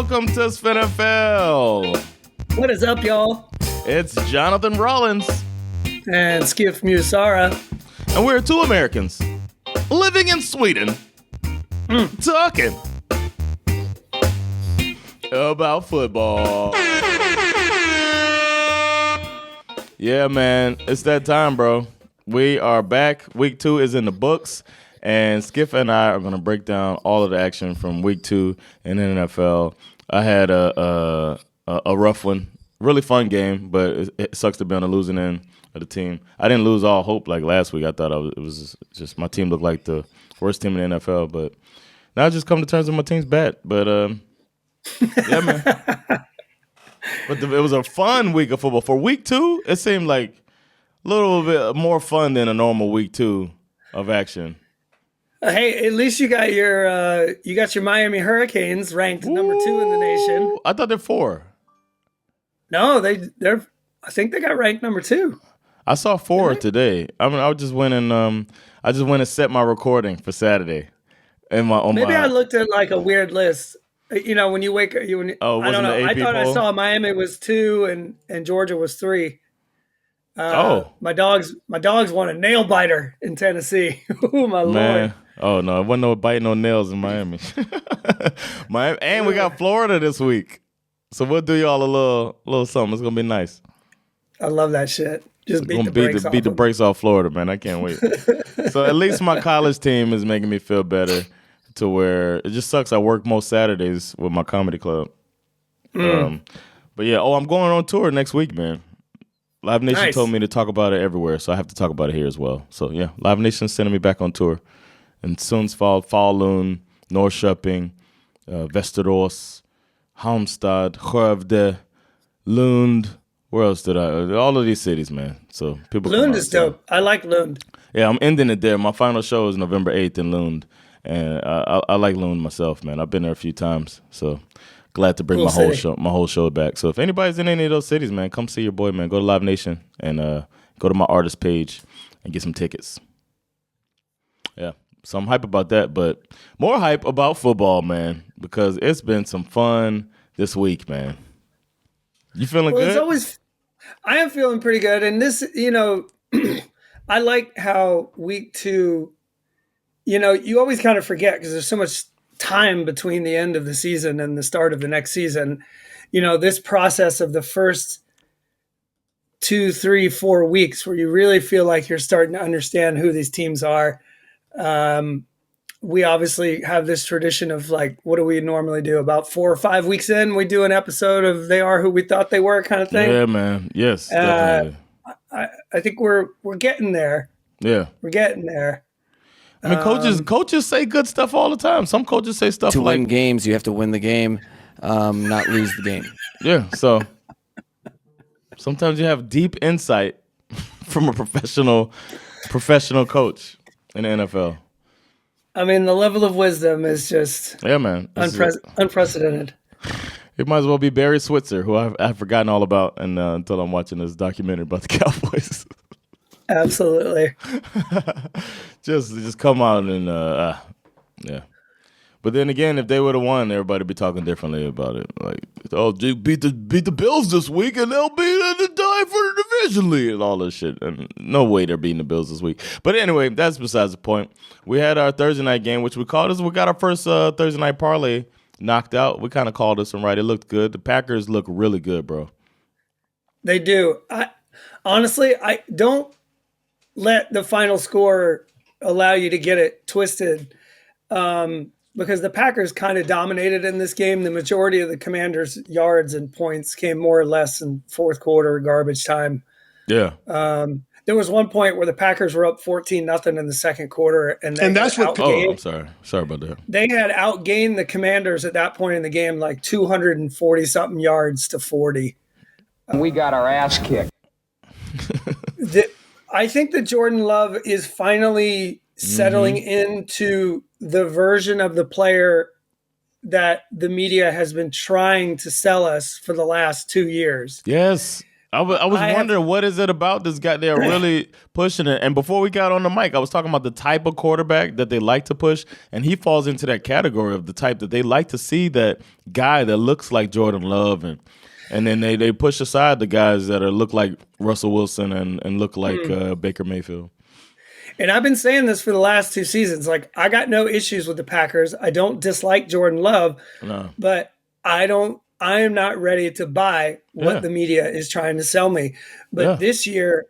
welcome to SveNFL. What is up, y'all? It's Jonathan Rollins. And Schif Musara. And we're two Americans living in Sweden, talking about football. Yeah, man, it's that time, bro. We are back. Week 2 is in the books. And Schif and I are going to break down all of the action from Week 2 in the NFL. I had a rough one. Really fun game, but it sucks to be on the losing end of the team. I didn't lose all hope like last week. I thought it was just my team looked like the worst team in the NFL. But now I just come to terms with my team's bad. But, yeah, man. But it was a fun week of football. For Week 2, it seemed like a little bit more fun than a normal Week 2 of action. Hey, at least you got your Miami Hurricanes ranked number 2 in the nation. I thought they're 4. No, they're. I think they got ranked number 2. I saw 4 today. I just went and set my recording for Saturday. I looked at like a weird list. You know, when you wake up, I don't know. I thought I saw Miami was 2 and Georgia was 3. My dogs want a nail biter in Tennessee. Oh my Lord! Oh no, it wasn't no biting no nails in Miami. And we got Florida this week, so we'll do y'all a little something. It's gonna be nice. I love that shit. Just beat the brakes off Florida, man. I can't wait. So at least my college team is making me feel better. To where it just sucks. I work most Saturdays with my comedy club. But yeah, I'm going on tour next week, man. Live Nation told me to talk about it everywhere, so I have to talk about it here as well. So yeah, Live Nation's sending me back on tour. And Sundsvall, Falun, Norrköping, Västerås, Halmstad, Skövde, Lund. Where else did I? All of these cities, man. So people. Lund is dope. I like Lund. Yeah, I'm ending it there. My final show is November 8th in Lund. And I like Lund myself, man. I've been there a few times, so glad to bring my whole show back. So if anybody's in any of those cities, man, come see your boy, man. Go to Live Nation and go to my artist page and get some tickets. Yeah, so I'm hype about that, but more hype about football, man, because it's been some fun this week, man. You feeling good? I am feeling pretty good, and this, I like how Week 2. You always kind of forget because there's so much time between the end of the season and the start of the next season. This process of the first 2, 3, 4 weeks where you really feel like you're starting to understand who these teams are. We obviously have this tradition of like, what do we normally do? About 4 or 5 weeks in, we do an episode of They Are Who We Thought They Were kind of thing. Yeah, man. Yes, definitely. I think we're getting there. Yeah. We're getting there. I mean, coaches say good stuff all the time. Some coaches say stuff to win games, you have to win the game, not lose the game. Yeah, so sometimes you have deep insight from a professional coach in the NFL. I mean, the level of wisdom is just unprecedented. It might as well be Barry Switzer, who I've forgotten all about until I'm watching this documentary about the Cowboys. Absolutely. just come out and yeah. But then again, if they would have won, everybody would be talking differently about it. Like, beat the Bills this week, and they'll be in the die for the division lead and all this shit. And no way they're beating the Bills this week. But anyway, that's besides the point. We had our Thursday night game, which we got our first Thursday night parlay knocked out. We kind of called this one right. It looked good. The Packers look really good, bro. They do. Honestly, I don't let the final score allow you to get it twisted, because the Packers kind of dominated in this game. The majority of the Commanders' yards and points came more or less in fourth quarter garbage time. Yeah. There was one point where the Packers were up 14-0 in the second quarter, and that's what. I'm sorry about that. They had outgained the Commanders at that point in the game, like 240 something yards to 40. We got our ass kicked. I think that Jordan Love is finally settling into the version of the player that the media has been trying to sell us for the last 2 years. Yes. I was I have- wondering what is it about this guy? They're really pushing it. And before we got on the mic, I was talking about the type of quarterback that they like to push, and he falls into that category of the type that they like to see that guy that looks like Jordan Love, and then they push aside the guys that look like Russell Wilson and look like Baker Mayfield. And I've been saying this for the last 2 seasons. Like, I got no issues with the Packers. I don't dislike Jordan Love, No. but I am not ready to buy what the media is trying to sell me. But this year,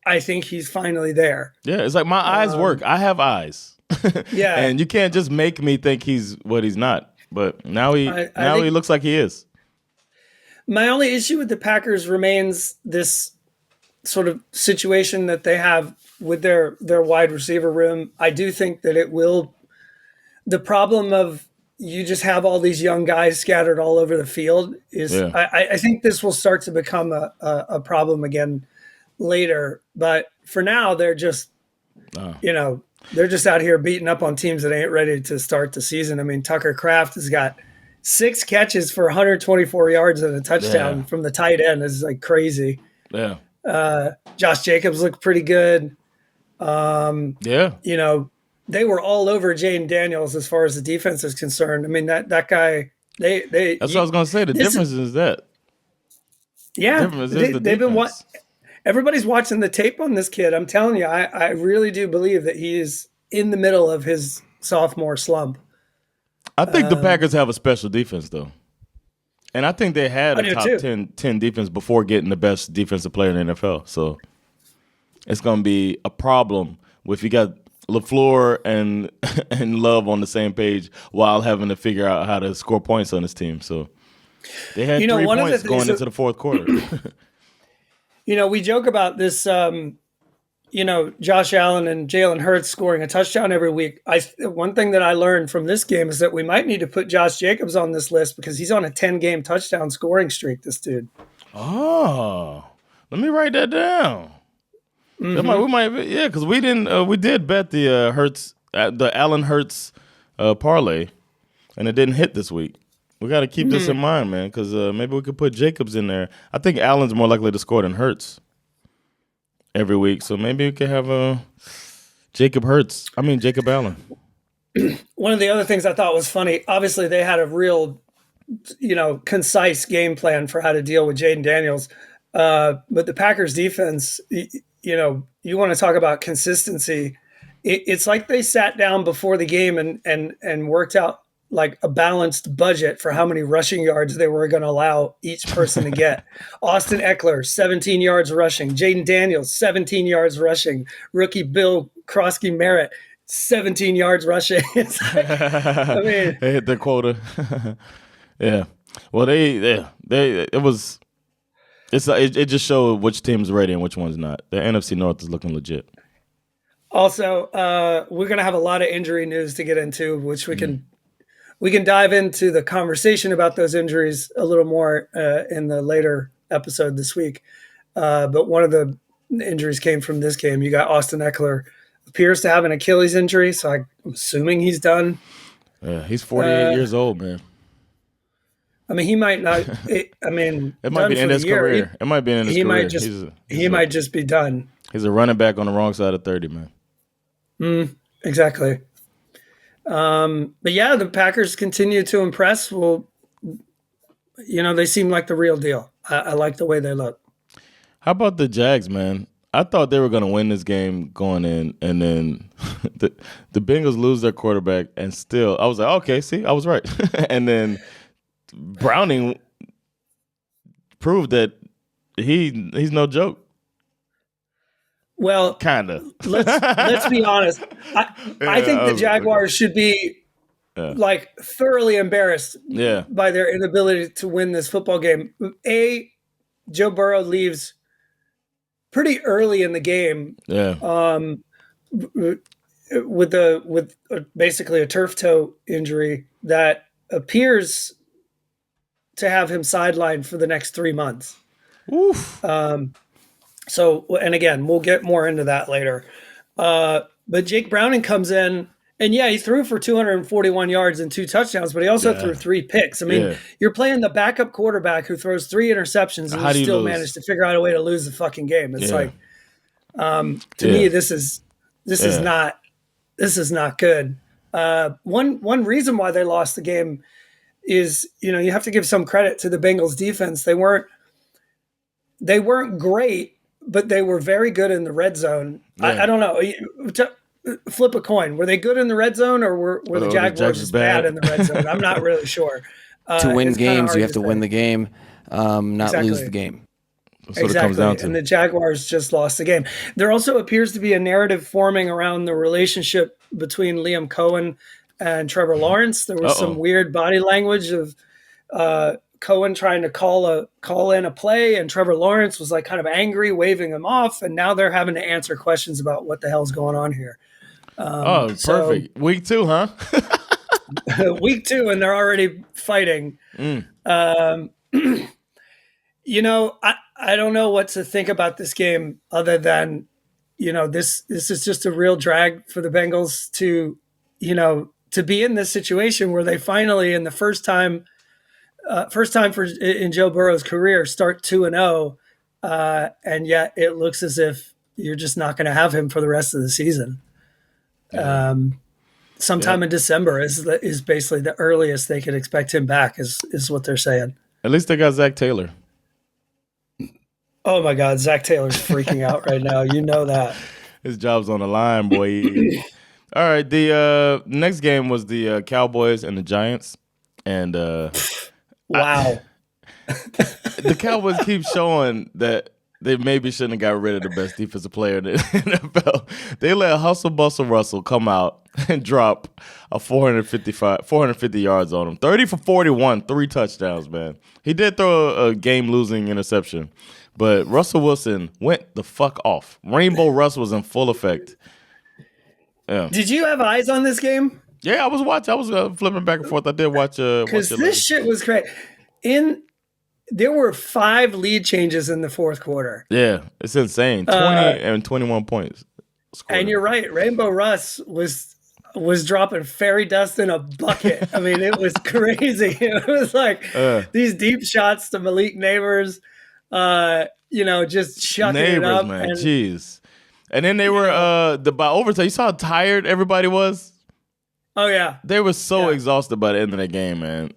I think he's finally there. Yeah, it's like my eyes work. I have eyes. Yeah. And you can't just make me think he's what he's not. But now he looks like he is. My only issue with the Packers remains this sort of situation that they have with their wide receiver room. I do think that it will – the problem of you just have all these young guys scattered all over the field is I think this will start to become a problem again later. But for now, they're just they're just out here beating up on teams that ain't ready to start the season. I mean, Tucker Kraft has got 6 catches for 124 yards and a touchdown from the tight end. Is like crazy. Yeah. Josh Jacobs looked pretty good. They were all over Jaden Daniels as far as the defense is concerned. I mean, that guy, they That's what I was going to say. The difference is that. Yeah. They've been everybody's watching the tape on this kid. I'm telling you, I really do believe that he is in the middle of his sophomore slump. I think the Packers have a special defense, though. And I think they had a top 10 defense before getting the best defensive player in the NFL. So it's going to be a problem if you got LaFleur and Love on the same page while having to figure out how to score points on this team. So they had 3 points going into the fourth quarter. We joke about this, Josh Allen and Jalen Hurts scoring a touchdown every week. One thing that I learned from this game is that we might need to put Josh Jacobs on this list because he's on a 10-game touchdown scoring streak, this dude. Oh, let me write that down. We might, because we did bet the Hurts, the Allen Hurts parlay, and it didn't hit this week. We got to keep this in mind, man, because maybe we could put Jacobs in there. I think Allen's more likely to score than Hurts every week, so maybe we could have Jacob Allen. One of the other things I thought was funny, obviously they had a real, concise game plan for how to deal with Jaden Daniels, but the Packers defense, you want to talk about consistency. It's like they sat down before the game and worked out like a balanced budget for how many rushing yards they were going to allow each person to get. Austin Eckler, 17 yards rushing. Jaden Daniels, 17 yards rushing. Rookie Bill Krosky-Merritt, 17 yards rushing. It's like, they hit their quota. Yeah. Well, it just showed which team's ready and which one's not. The NFC North is looking legit. Also, we're going to have a lot of injury news to get into, which we can dive into the conversation about those injuries a little more in the later episode this week. But one of the injuries came from this game. You got Austin Eckler appears to have an Achilles injury, so I'm assuming he's done. Yeah, he's 48 years old, man. I mean, he might not. It might be in his career. It might be in his career. He might just be done. He's a running back on the wrong side of 30, man. Exactly. But yeah, the Packers continue to impress. Well, they seem like the real deal. I like the way they look. How about the Jags, man? I thought they were going to win this game going in, and then the Bengals lose their quarterback, and still, I was like, okay, see, I was right. And then Browning proved that he's no joke. Well, kind of. let's be honest. I think the Jaguars should be like thoroughly embarrassed by their inability to win this football game. Joe Burrow leaves pretty early in the game. With basically a turf toe injury that appears to have him sidelined for the next 3 months. Oof. So, and again, we'll get more into that later. But Jake Browning comes in And yeah, he threw for 241 yards and 2 touchdowns, but he also threw 3 picks. I mean, you're playing the backup quarterback who throws 3 interceptions, and you still manage to figure out a way to lose the fucking game. It's like, to me, this is not good. One reason why they lost the game is, you have to give some credit to the Bengals defense. They weren't great, but they were very good in the red zone. I don't know. Flip a coin. Were they good in the red zone, or were the Jaguars just bad in the red zone? I'm not really sure. To win games, you have to win the game, not lose the game. That's what it comes down to. And the Jaguars just lost the game. There also appears to be a narrative forming around the relationship between Liam Cohen and Trevor Lawrence. There was some weird body language of Cohen trying to call in a play, and Trevor Lawrence was like kind of angry, waving him off, and now they're having to answer questions about what the hell's going on here. Perfect. Week 2, huh? Week 2, and they're already fighting. I don't know what to think about this game other than, this is just a real drag for the Bengals to be in this situation where they finally, in the first time in Joe Burrow's career, start 2-0, and yet it looks as if you're just not going to have him for the rest of the season. Sometime in December is basically the earliest they could expect him back, is what they're saying. At least they got Zach Taylor. Oh my God, Zach Taylor's freaking out right now. You know that. His job's on the line, boy. All right, the next game was the Cowboys and the Giants, and wow, the Cowboys keep showing that they maybe shouldn't have got rid of the best defensive player in the NFL. They let Hustle Bustle Russell come out and drop a 450 yards on him. 30 for 41, 3 touchdowns, man. He did throw a game-losing interception, but Russell Wilson went the fuck off. Rainbow Russ was in full effect. Yeah. Did you have eyes on this game? Yeah, I was watching. I was flipping back and forth. I did watch. Because this shit was great. There were 5 lead changes in the fourth quarter. Yeah, it's insane. 20 and 21 points. And you're right. Rainbow Russ was dropping fairy dust in a bucket. I mean, it was crazy. It was like these deep shots to Malik Neighbors, just chucking it up. Man. Jeez. And then they were by overtime. You saw how tired everybody was? Oh, yeah. They were so exhausted by the end of the game, man.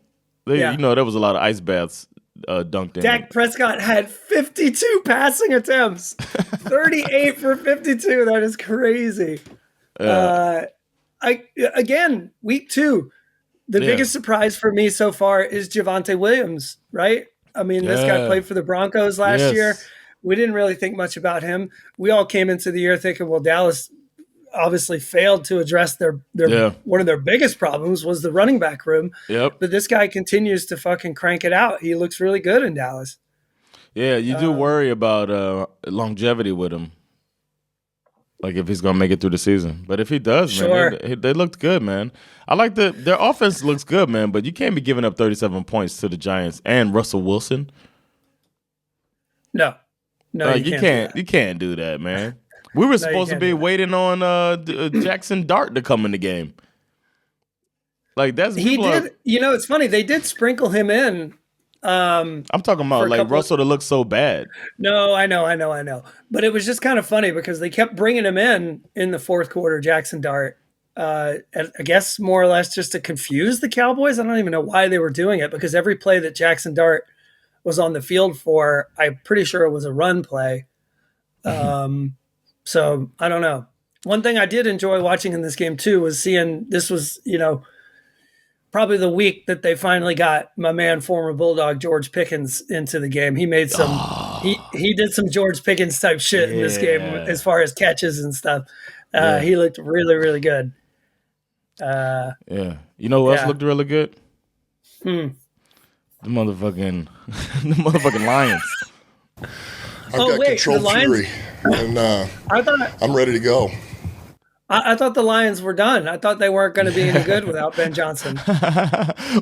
There was a lot of ice baths dunked in. Dak Prescott had 52 passing attempts. 38 for 52. That is crazy. Week 2, the biggest surprise for me so far is Javonte Williams, right? I mean, this guy played for the Broncos last year. We didn't really think much about him. We all came into the year thinking, well, Dallas obviously failed to address their one of their biggest problems was the running back room. Yep. But this guy continues to fucking crank it out. He looks really good in Dallas. Yeah, you do worry about longevity with him. Like if he's gonna make it through the season. But if he does, man, they looked good, man. I like their offense looks good, man, but you can't be giving up 37 points to the Giants and Russell Wilson. No, you can't. You can't do that, man. We were supposed to be waiting on Jackson Dart to come in the game. Like that's he did. It's funny. They did sprinkle him in. I'm talking about like Russell to look so bad. No, I know. But it was just kind of funny because they kept bringing him in the fourth quarter, Jackson Dart. I guess more or less just to confuse the Cowboys. I don't even know why they were doing it because every play that Jackson Dart was on the field for, I'm pretty sure it was a run play. So I don't know. One thing I did enjoy watching in this game too was seeing this was, probably the week that they finally got my man, former Bulldog George Pickens into the game. He made some, he did some George Pickens type shit in this game as far as catches and stuff. He looked really, really good. You know who else looked really good? The motherfucking Lions. I've got control fury, and I'm ready to go. I thought the Lions were done. I thought they weren't going to be any good without Ben Johnson.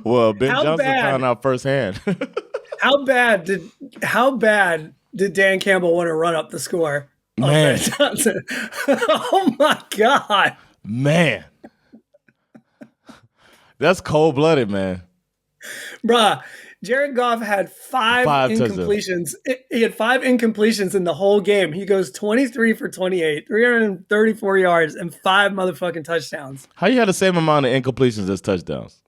Well, Ben Johnson found out firsthand. How bad did Dan Campbell want to run up the score on Man. Ben Johnson? Oh, my God. Man. That's cold-blooded, man. Bruh, Jared Goff had five incompletions. He had 5 incompletions in the whole game. He goes 23 for 28, 334 yards, and 5 motherfucking touchdowns. How you had the same amount of incompletions as touchdowns?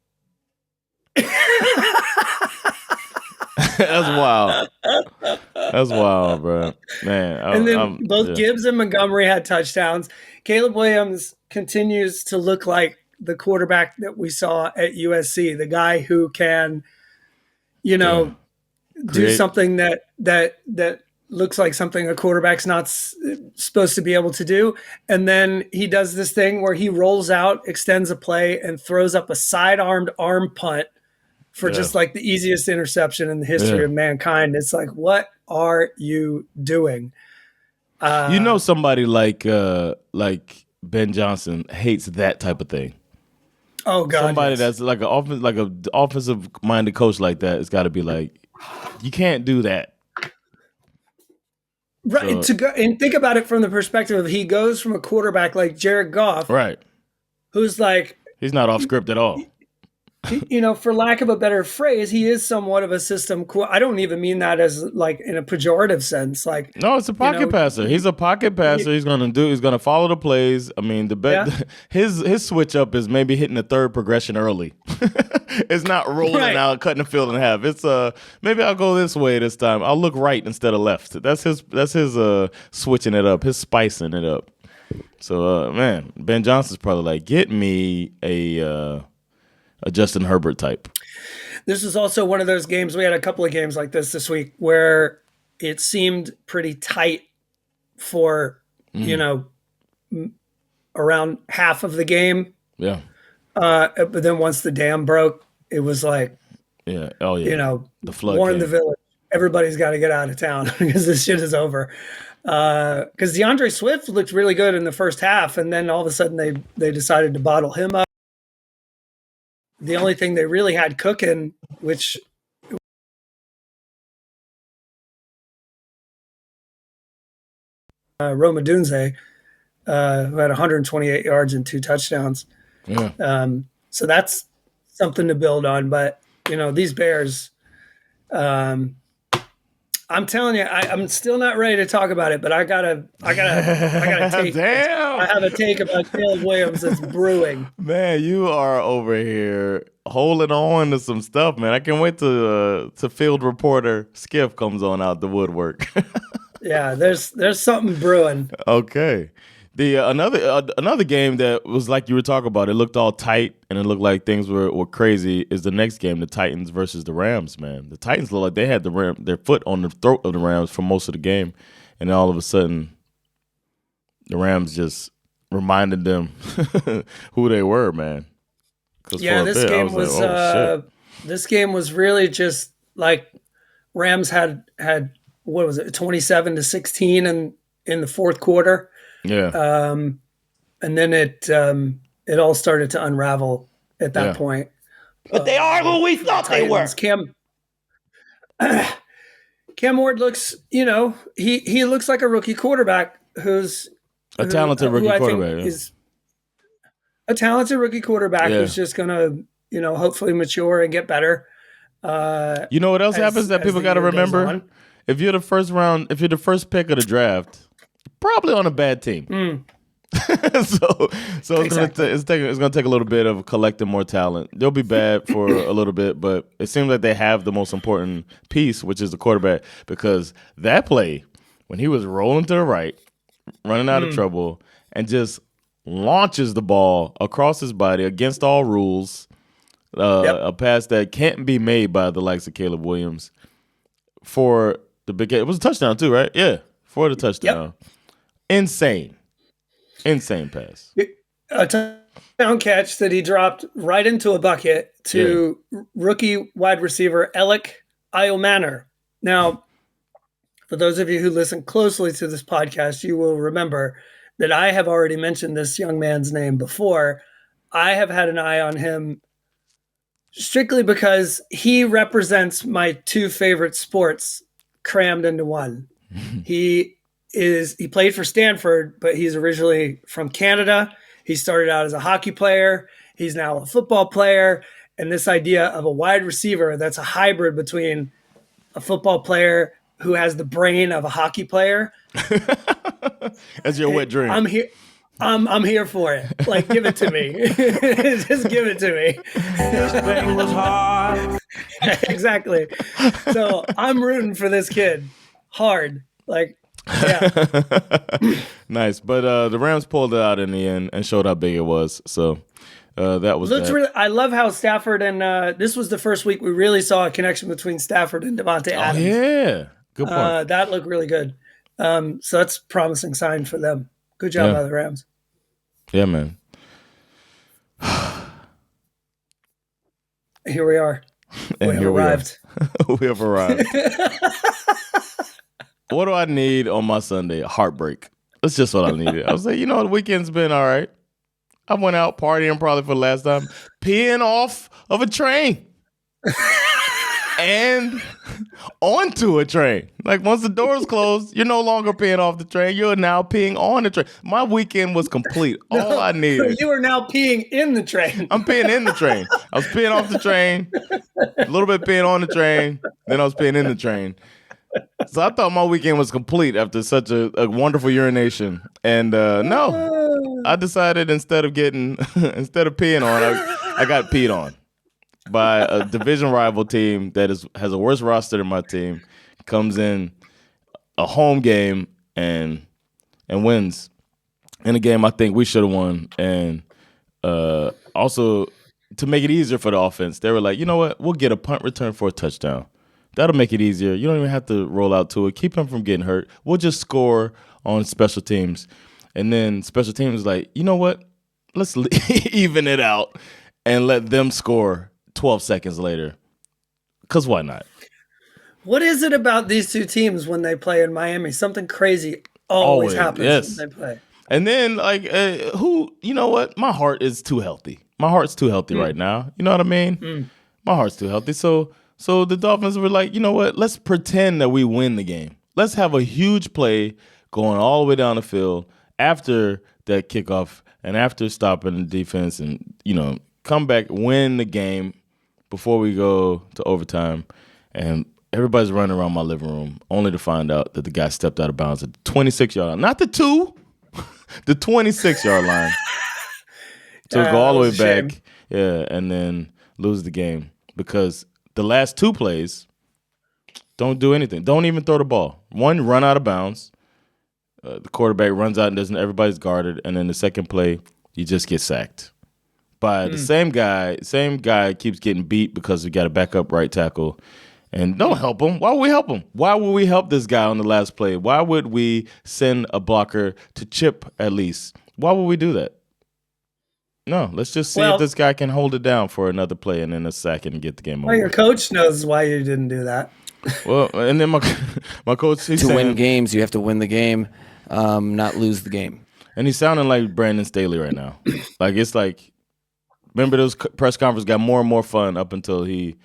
That's wild. That's wild, bro. Man. And then both Gibbs and Montgomery had touchdowns. Caleb Williams continues to look like the quarterback that we saw at USC, the guy who can, do something that looks like something a quarterback's not supposed to be able to do. And then he does this thing where he rolls out, extends a play, and throws up a side-armed arm punt for just like the easiest interception in the history of mankind. It's like, what are you doing? Somebody like Ben Johnson hates that type of thing. Oh God! Somebody that's like an offensive minded coach like that, it's got to be like, you can't do that. Right. And think about it from the perspective of he goes from a quarterback like Jared Goff, right, who's like he's not off script at all. For lack of a better phrase, he is somewhat of a system. I don't even mean that as like in a pejorative sense. Like, no, it's a pocket passer. He's a pocket passer. He's gonna follow the plays. I mean, his switch up is maybe hitting the third progression early. It's not rolling out, cutting the field in half. It's maybe I'll go this way this time. I'll look right instead of left. That's his switching it up. His spicing it up. So man, Ben Johnson's probably like, get me a Justin Herbert type. This is also one of those games. We had a couple of games like this week where it seemed pretty tight for, around half of the game. Yeah. But then once the dam broke, it was like, the flood warn the village. Everybody's got to get out of town because this shit is over. Because DeAndre Swift looked really good in the first half, and then all of a sudden they decided to bottle him up. The only thing they really had cooking, which Rome Odunze, who had 128 yards and 2 touchdowns. Yeah. So that's something to build on. But these Bears, I'm telling you, I'm still not ready to talk about it, but I gotta take. Damn. I have a take about Caleb Williams that's brewing. Man, you are over here holding on to some stuff, man. I can't wait to field reporter Schif comes on out the woodwork. Yeah, there's something brewing. Okay. The another game that was like you were talking about, it looked all tight and it looked like things were crazy, is the next game, the Titans versus the Rams, man. The Titans looked like they had their foot on the throat of the Rams for most of the game, and then all of a sudden the Rams just reminded them who they were, man. Yeah, this game was really just like Rams had what was it, 27-16 in the fourth quarter. Yeah. And then it all started to unravel at that point. But they are who we thought they were. Cam Ward looks, he looks like a rookie quarterback who's a talented rookie quarterback. Is a talented rookie quarterback who's just gonna, hopefully mature and get better. You know what else happens that people got to remember? If you're the first pick of the draft, probably on a bad team. So it's gonna take a little bit of collecting more talent. They'll be bad for a little bit, but it seems like they have the most important piece, which is the quarterback. Because that play, when he was rolling to the right, running out of trouble, and just launches the ball across his body against all rules, a pass that can't be made by the likes of Caleb Williams for the big. It was a touchdown too, right? Yeah, for the touchdown. Yep. Insane pass. A touchdown catch that he dropped right into a bucket to rookie wide receiver Alec Iomanner. Now, for those of you who listen closely to this podcast, you will remember that I have already mentioned this young man's name before. I have had an eye on him strictly because he represents my 2 favorite sports crammed into one. He played for Stanford, but he's originally from Canada. He started out as a hockey player. He's now a football player. And this idea of a wide receiver that's a hybrid between a football player who has the brain of a hockey player. That's your wet dream. I'm here. I'm here for it. Like, give it to me. Just give it to me. This thing was hard. Exactly. So I'm rooting for this kid hard. Like, yeah. Nice. But the Rams pulled it out in the end and showed how big it was. So that was that. I love how Stafford and this was the first week we really saw a connection between Stafford and Devontae Adams. Yeah. Good point. That looked really good. So that's a promising sign for them. Good job by the Rams. Yeah, man. Here we are. And we have arrived. We have arrived. What do I need on my Sunday? A heartbreak. That's just what I needed. I was like, the weekend's been all right. I went out partying probably for the last time, peeing off of a train. And onto a train. Like, once the doors closed, you're no longer peeing off the train. You're now peeing on the train. My weekend was complete. All I needed. You are now peeing in the train. I'm peeing in the train. I was peeing off the train, a little bit peeing on the train, then I was peeing in the train. So I thought my weekend was complete after such a wonderful urination. And no, I decided instead of peeing on, I got peed on by a division rival team that has a worse roster than my team, comes in a home game and wins in a game I think we should have won. And also, to make it easier for the offense, they were like, you know what? We'll get a punt return for a touchdown. That'll make it easier. You don't even have to roll out to it. Keep him from getting hurt. We'll just score on special teams. And then special teams was like, you know what? Let's even it out and let them score 12 seconds later. Because why not? What is it about these two teams when they play in Miami? Something crazy always happens when they play. And then, you know what? My heart is too healthy. My heart's too healthy right now. You know what I mean? My heart's too healthy. So the Dolphins were like, you know what? Let's pretend that we win the game. Let's have a huge play going all the way down the field after that kickoff and after stopping the defense and, come back, win the game before we go to overtime. And everybody's running around my living room only to find out that the guy stepped out of bounds at the 26-yard line. Not the 2, the 26-yard line. So go all the way back. Yeah, and then lose the game because the last 2 plays don't do anything. Don't even throw the ball. One, run out of bounds. The quarterback runs out and everybody's guarded. And then the second play, you just get sacked by the same guy. Same guy keeps getting beat because we got a backup right tackle. And don't help him. Why would we help him? Why would we help this guy on the last play? Why would we send a blocker to chip at least? Why would we do that? No, let's just see if this guy can hold it down for another play and then a sack and get the game over. Well, your coach knows why you didn't do that. Well, and then my coach, he's saying, win games, you have to win the game, not lose the game. And he's sounding like Brandon Staley right now. Remember those press conferences got more and more fun up until he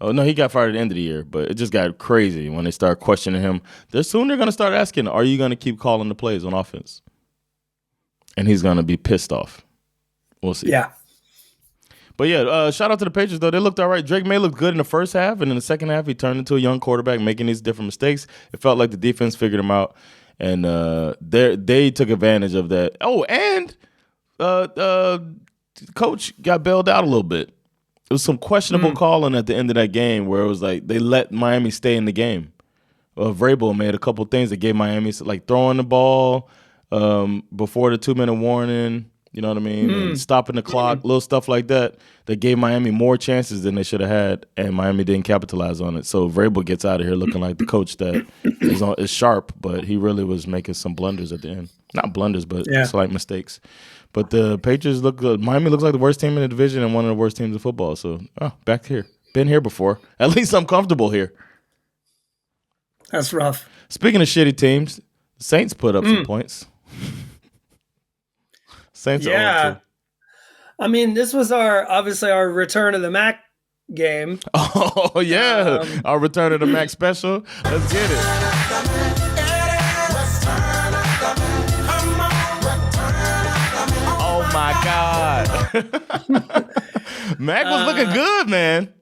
got fired at the end of the year, but it just got crazy when they start questioning him. They're going to start asking, are you going to keep calling the plays on offense? And he's going to be pissed off. We'll see. Yeah. But yeah, shout out to the Patriots, though. They looked all right. Drake May looked good in the first half, and in the second half, he turned into a young quarterback making these different mistakes. It felt like the defense figured him out, and they took advantage of that. Oh, and coach got bailed out a little bit. It was some questionable calling at the end of that game where it was like they let Miami stay in the game. Vrabel made a couple things that gave Miami, like throwing the ball before the 2-minute warning. You know what I mean? And stopping the clock, little stuff like that gave Miami more chances than they should have had, and Miami didn't capitalize on it. So Vrabel gets out of here looking like the coach that is sharp, but he really was making some blunders at the end. Not blunders, but slight mistakes. But the Patriots look good. Miami looks like the worst team in the division and one of the worst teams in football. So, back here. Been here before. At least I'm comfortable here. That's rough. Speaking of shitty teams, the Saints put up some points. Saints are I mean, this was obviously our return of the Mac game. Oh, yeah. Our return of the Mac special. Let's get it. Oh, my God. Mac was looking good, man.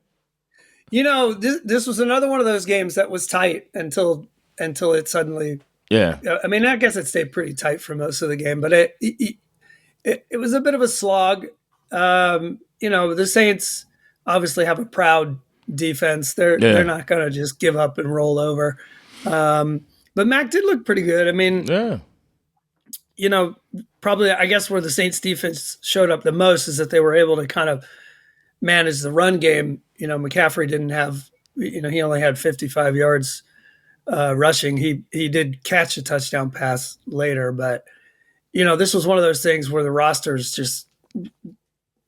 You know, this was another one of those games that was tight until it suddenly. Yeah. I mean, I guess it stayed pretty tight for most of the game, but it was a bit of a slog. You know, the Saints obviously have a proud defense. They're not going to just give up and roll over. But Mac did look pretty good. I mean, you know, probably I guess where the Saints defense showed up the most is that they were able to kind of manage the run game. You know, McCaffrey didn't have, you know, he only had 55 yards rushing. He did catch a touchdown pass later, but, you know, this was one of those things where the rosters just,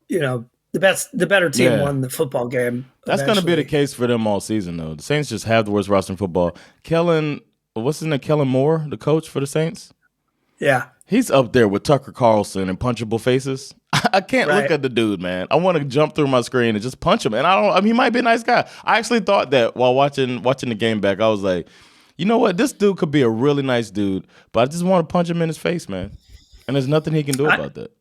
you know, the better team won the football game. That's going to be the case for them all season, though. The Saints just have the worst roster in football. Kellen Moore, the coach for the Saints? Yeah. He's up there with Tucker Carlson and punchable faces. I can't look at the dude, man. I want to jump through my screen and just punch him. And I mean, he might be a nice guy. I actually thought that while watching the game back. I was like, you know what? This dude could be a really nice dude, but I just want to punch him in his face, man. And there's nothing he can do about that.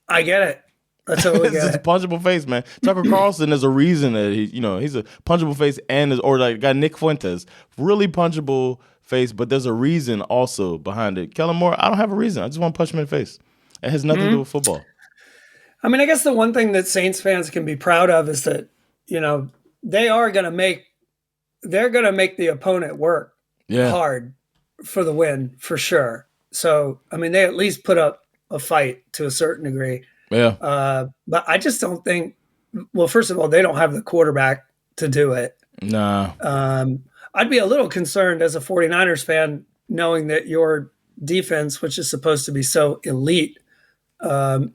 I get it. I totally get it's it. a punchable face, man. Tucker Carlson is a reason that he's a punchable face, or like guy Nick Fuentes, really punchable face, but there's a reason also behind it. Kellen Moore, I don't have a reason. I just want to punch him in the face. It has nothing to do with football. I mean, I guess the one thing that Saints fans can be proud of is that, you know, they're going to make the opponent work hard for the win, for sure. So, I mean, they at least put up a fight to a certain degree. Yeah. But I just don't think, well, first of all, they don't have the quarterback to do it. Nah. I'd be a little concerned as a 49ers fan knowing that your defense, which is supposed to be so elite,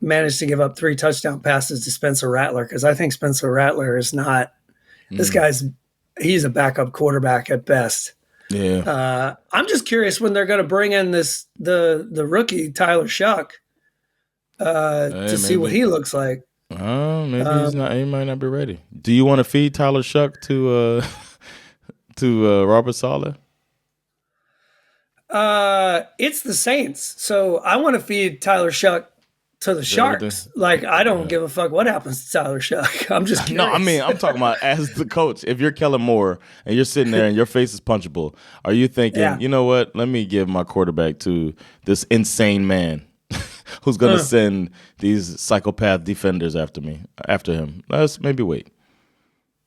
managed to give up 3 touchdown passes to Spencer Rattler, because I think Spencer Rattler is not – this he's a backup quarterback at best. Yeah. I'm just curious when they're going to bring in the rookie Tyler Shuck to see what he looks like. Maybe he might not be ready. Do you want to feed Tyler Shuck to Robert Saleh? It's the Saints, so I want to feed Tyler Shuck to the Sharks. Like, I don't give a fuck what happens to Tyler Shuck. I'm just curious. No, I mean, I'm talking about as the coach. If you're Kellen Moore and you're sitting there and your face is punchable, are you thinking, you know what? Let me give my quarterback to this insane man who's going to send these psychopath defenders after him? Let's maybe wait.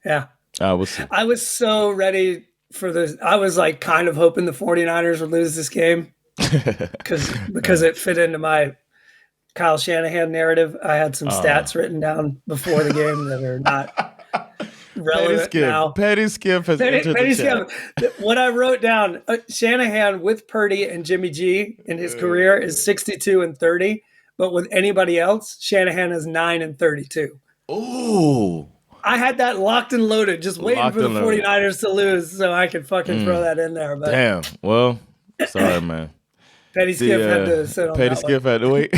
Yeah. We'll see. I was so ready for this. I was like kind of hoping the 49ers would lose this game because it fit into my Kyle Shanahan narrative. I had some stats written down before the game that are not relevant now. Petty Skip has entered the chat. What I wrote down, Shanahan with Purdy and Jimmy G in his career is 62-30, but with anybody else, Shanahan is 9-32. Ooh. I had that locked and loaded, just waiting for the 49ers to lose so I could fucking throw that in there. But damn. Well, sorry, man. Petty Skip had to sit on Petty that Skip one. had to wait.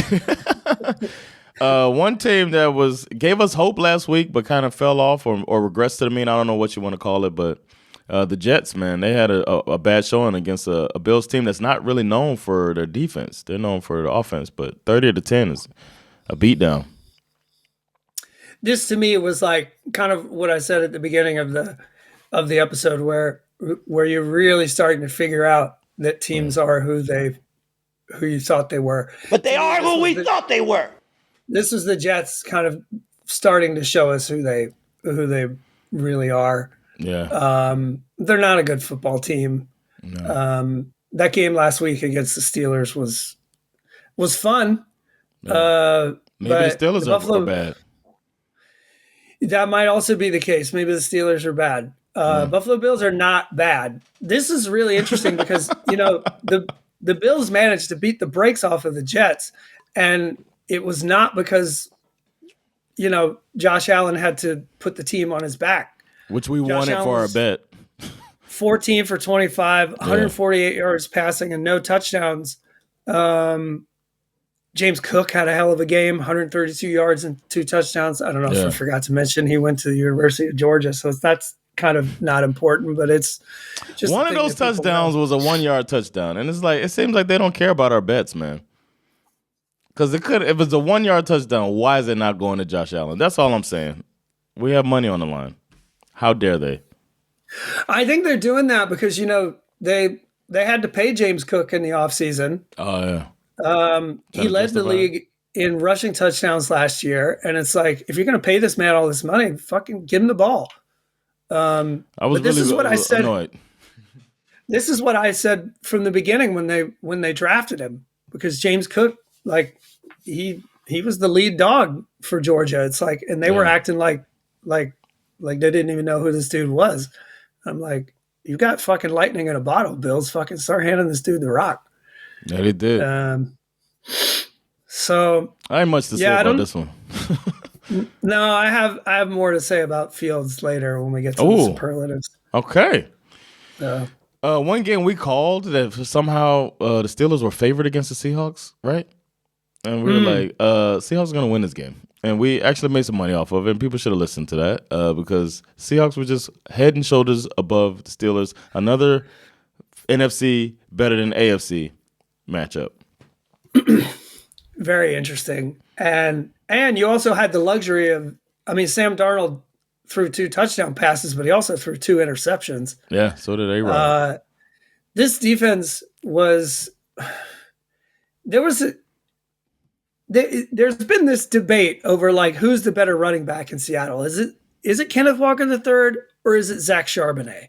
One team that gave us hope last week but kind of fell off or regressed to the mean. I don't know what you want to call it, but the Jets, man, they had a bad showing against a Bills team that's not really known for their defense. They're known for the offense, but 30-10 is a beatdown. This to me was like kind of what I said at the beginning of the episode, where you're really starting to figure out that teams are who you thought they were. But they are who we thought they were. This is the Jets kind of starting to show us who they really are. Yeah. They're not a good football team. No. That game last week against the Steelers was fun. Yeah. Maybe the Steelers are bad. That might also be the case. Maybe the Steelers are bad. Buffalo Bills are not bad. This is really interesting because, you know, the Bills managed to beat the brakes off of the Jets, and it was not because, you know, Josh Allen had to put the team on his back. Which we wanted for our bet. 14 for 25, 148 yards passing and no touchdowns. James Cook had a hell of a game, 132 yards and 2 touchdowns. I don't know if I forgot to mention he went to the University of Georgia, so that's kind of not important, but it's just one of those touchdowns was a 1-yard touchdown, and it's like it seems like they don't care about our bets, man. Because if it's a 1 yard touchdown, why is it not going to Josh Allen? That's all I'm saying. We have money on the line. How dare they? I think they're doing that because, they had to pay James Cook in the offseason. Oh, yeah. He led the league in rushing touchdowns last year. And it's like, if you're going to pay this man all this money, fucking give him the ball. I was annoyed. This is what I said from the beginning when they drafted him, because James Cook, like he was the lead dog for Georgia. It's like, and they were acting like they didn't even know who this dude was. I'm like, you got fucking lightning in a bottle, Bills. Fucking start handing this dude the rock. Yeah, they did. So I ain't much to say about this one. No, I have more to say about Fields later when we get to the superlatives. Okay. One game we called that somehow the Steelers were favored against the Seahawks, right? And we were like, Seahawks are going to win this game. And we actually made some money off of it, and people should have listened to that because Seahawks were just head and shoulders above the Steelers. Another NFC better than AFC matchup. Very interesting. And you also had the luxury of, Sam Darnold threw 2 touchdown passes, but he also threw 2 interceptions. Yeah, so did A-Rod. This defense was – there's been this debate over, like, who's the better running back in Seattle. Is it Kenneth Walker III or is it Zach Charbonnet?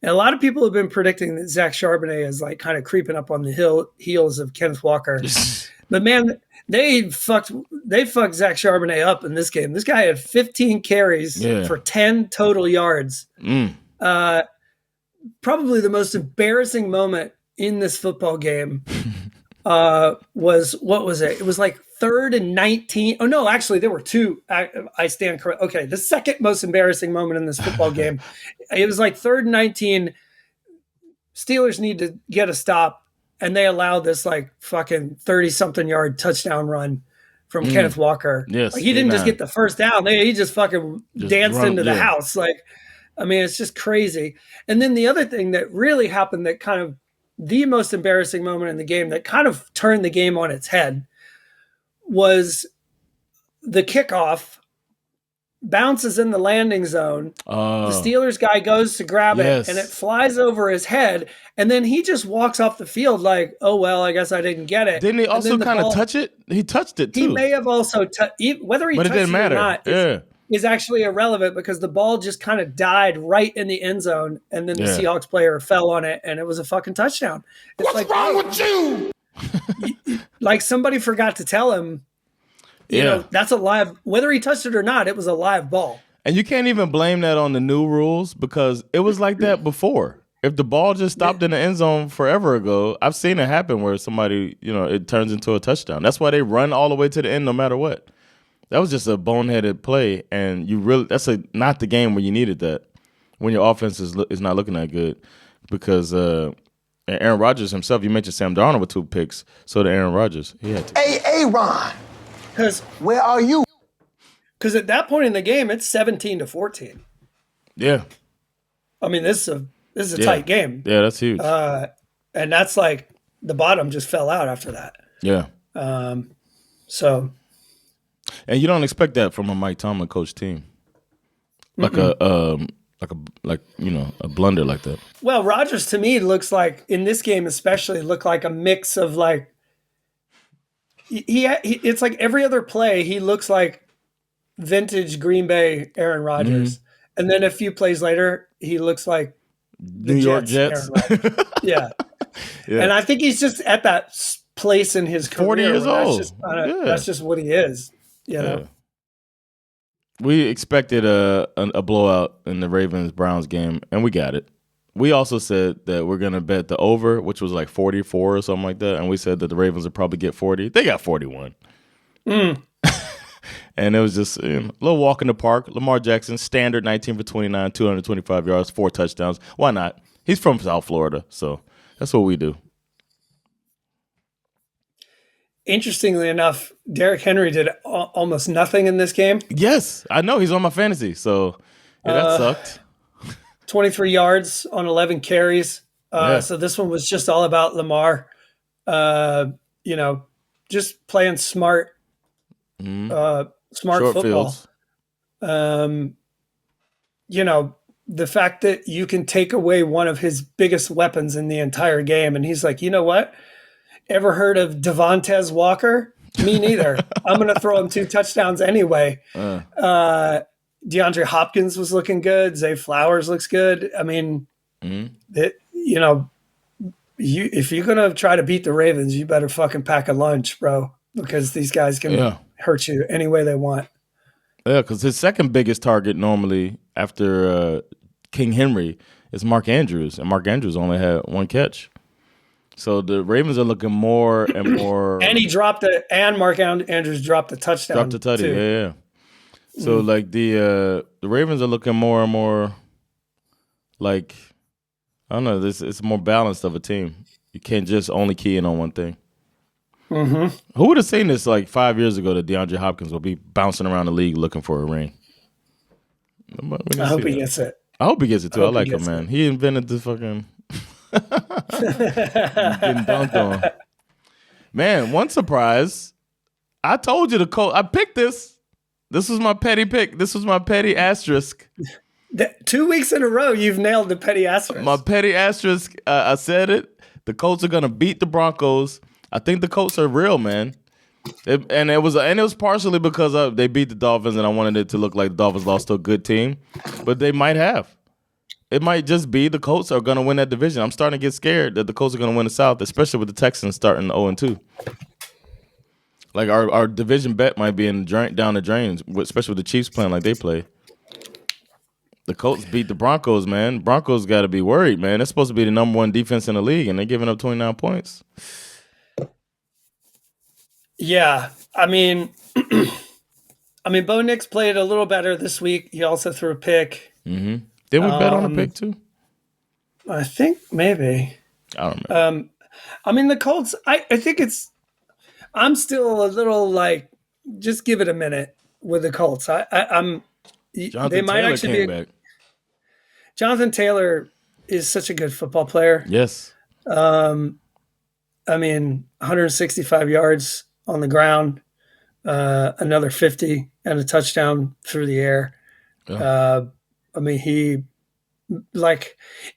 And a lot of people have been predicting that Zach Charbonnet is, like, kind of creeping up on the heels of Kenneth Walker. But, man, they fucked Zach Charbonnet up in this game. This guy had 15 carries for 10 total yards. Probably the most embarrassing moment in this football game was, what was it? It was like 3rd and 19. Oh, no, actually, there were 2. I stand correct. Okay, the second most embarrassing moment in this football game. It was like 3rd and 19. Steelers need to get a stop. And they allowed this like fucking 30-something yard touchdown run from Kenneth Walker. Yes, like, he didn't just get the first down. He just fucking danced into the house. Like, it's just crazy. And then the other thing that really happened, that kind of the most embarrassing moment in the game that kind of turned the game on its head, was the kickoff bounces in the landing zone. The Steelers guy goes to grab it, and it flies over his head, and then he just walks off the field like, oh, well, I guess I didn't get it. Didn't he also kind of touch it? He touched it, too. He may have also whether he touched it or not is actually irrelevant, because the ball just kind of died right in the end zone, and then the Seahawks player fell on it, and it was a fucking touchdown. It's What's wrong with you? Like, somebody forgot to tell him, you know, that's a live, whether he touched it or not, it was a live ball. And you can't even blame that on the new rules, because it was like that before. If the ball just stopped in the end zone forever ago, I've seen it happen where somebody, it turns into a touchdown. That's why they run all the way to the end no matter what. That was just a boneheaded play, and that's not the game where you needed that, when your offense is not looking that good. Because Aaron Rodgers himself, you mentioned Sam Darnold with 2 picks, so did Aaron Rodgers. He had to. Hey, Ron. Where are you? Because at that point in the game, it's 17-14. Yeah. This is a tight game. Yeah, that's huge. And that's like the bottom just fell out after that. Yeah. So. And you don't expect that from a Mike Tomlin coach team, like a blunder like that. Well, Rodgers to me looks like, in this game especially, looked like a mix of like. It's like every other play, he looks like vintage Green Bay Aaron Rodgers, and then a few plays later, he looks like New York Jets. Yeah, and I think he's just at that place in his career. 40 years old. That's just what he is. You know? We expected a blowout in the Ravens-Browns game, and we got it. We also said that we're going to bet the over, which was like 44 or something like that, and we said that the Ravens would probably get 40. They got 41. And it was just a little walk in the park. Lamar Jackson, standard 19 for 29, 225 yards, 4 touchdowns. Why not? He's from South Florida, so that's what we do. Interestingly enough, Derrick Henry did almost nothing in this game. Yes, I know. He's on my fantasy, so that sucked. 23 yards on 11 carries. So this one was just all about Lamar. just playing smart, smart Short football. Fields. You know, the fact that you can take away one of his biggest weapons in the entire game, and he's like, you know what? Ever heard of Devontae Walker? Me neither. I'm going to throw him 2 touchdowns anyway. DeAndre Hopkins was looking good. Zay Flowers looks good. I mean, if you're going to try to beat the Ravens, you better fucking pack a lunch, bro, because these guys can hurt you any way they want. Yeah, because his second biggest target normally after King Henry is Mark Andrews, and Mark Andrews only had 1 catch. So the Ravens are looking more and more. And Mark Andrews dropped a touchdown. Dropped a tutty, yeah. So like the Ravens are looking more and more like, I don't know, it's more balanced of a team. You can't just only key in on one thing. Mm-hmm. Who would have seen this like 5 years ago that DeAndre Hopkins will be bouncing around the league looking for a ring? I hope he gets it. I hope he gets it too. I like him, man. He invented the fucking getting dunked on. Man, one surprise. I told you I picked this. This was my petty pick. This was my petty asterisk. 2 weeks in a row, you've nailed the petty asterisk. My petty asterisk, I said it. The Colts are going to beat the Broncos. I think the Colts are real, man. It was partially because they beat the Dolphins, and I wanted it to look like the Dolphins lost to a good team. But they might have. It might just be the Colts are going to win that division. I'm starting to get scared that the Colts are going to win the South, especially with the Texans starting 0-2. Like our division bet might be down the drain, especially with the Chiefs playing like they play. The Colts beat the Broncos, man. Broncos got to be worried, man. They're supposed to be the number 1 defense in the league, and they're giving up 29 points. Yeah, I mean, Bo Nix played a little better this week. He also threw a pick. Mm-hmm. Did we bet on a pick too? I think maybe. I don't remember. I mean, the Colts. I think I'm still a little like, just give it a minute with the Colts. Jonathan they might Taylor actually came be. Back. Jonathan Taylor is such a good football player. Yes. I mean, 165 yards on the ground, another 50 and a touchdown through the air. Yeah. I mean,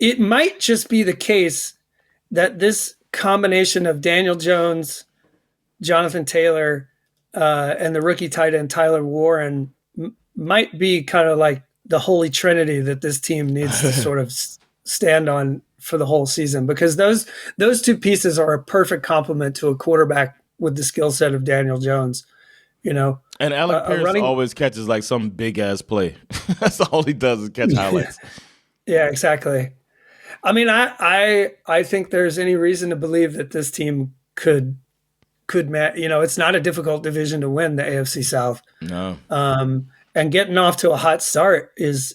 it might just be the case that this combination of Daniel Jones, Jonathan Taylor, and the rookie tight end Tyler Warren might be kind of like the holy trinity that this team needs to sort of stand on for the whole season, because those 2 pieces are a perfect complement to a quarterback with the skill set of Daniel Jones, you know. And Alec Pierce always catches like some big ass play. That's all he does is catch highlights. Yeah, exactly. I mean, I think there's any reason to believe that this team could it's not a difficult division to win, the AFC South. No. And getting off to a hot start is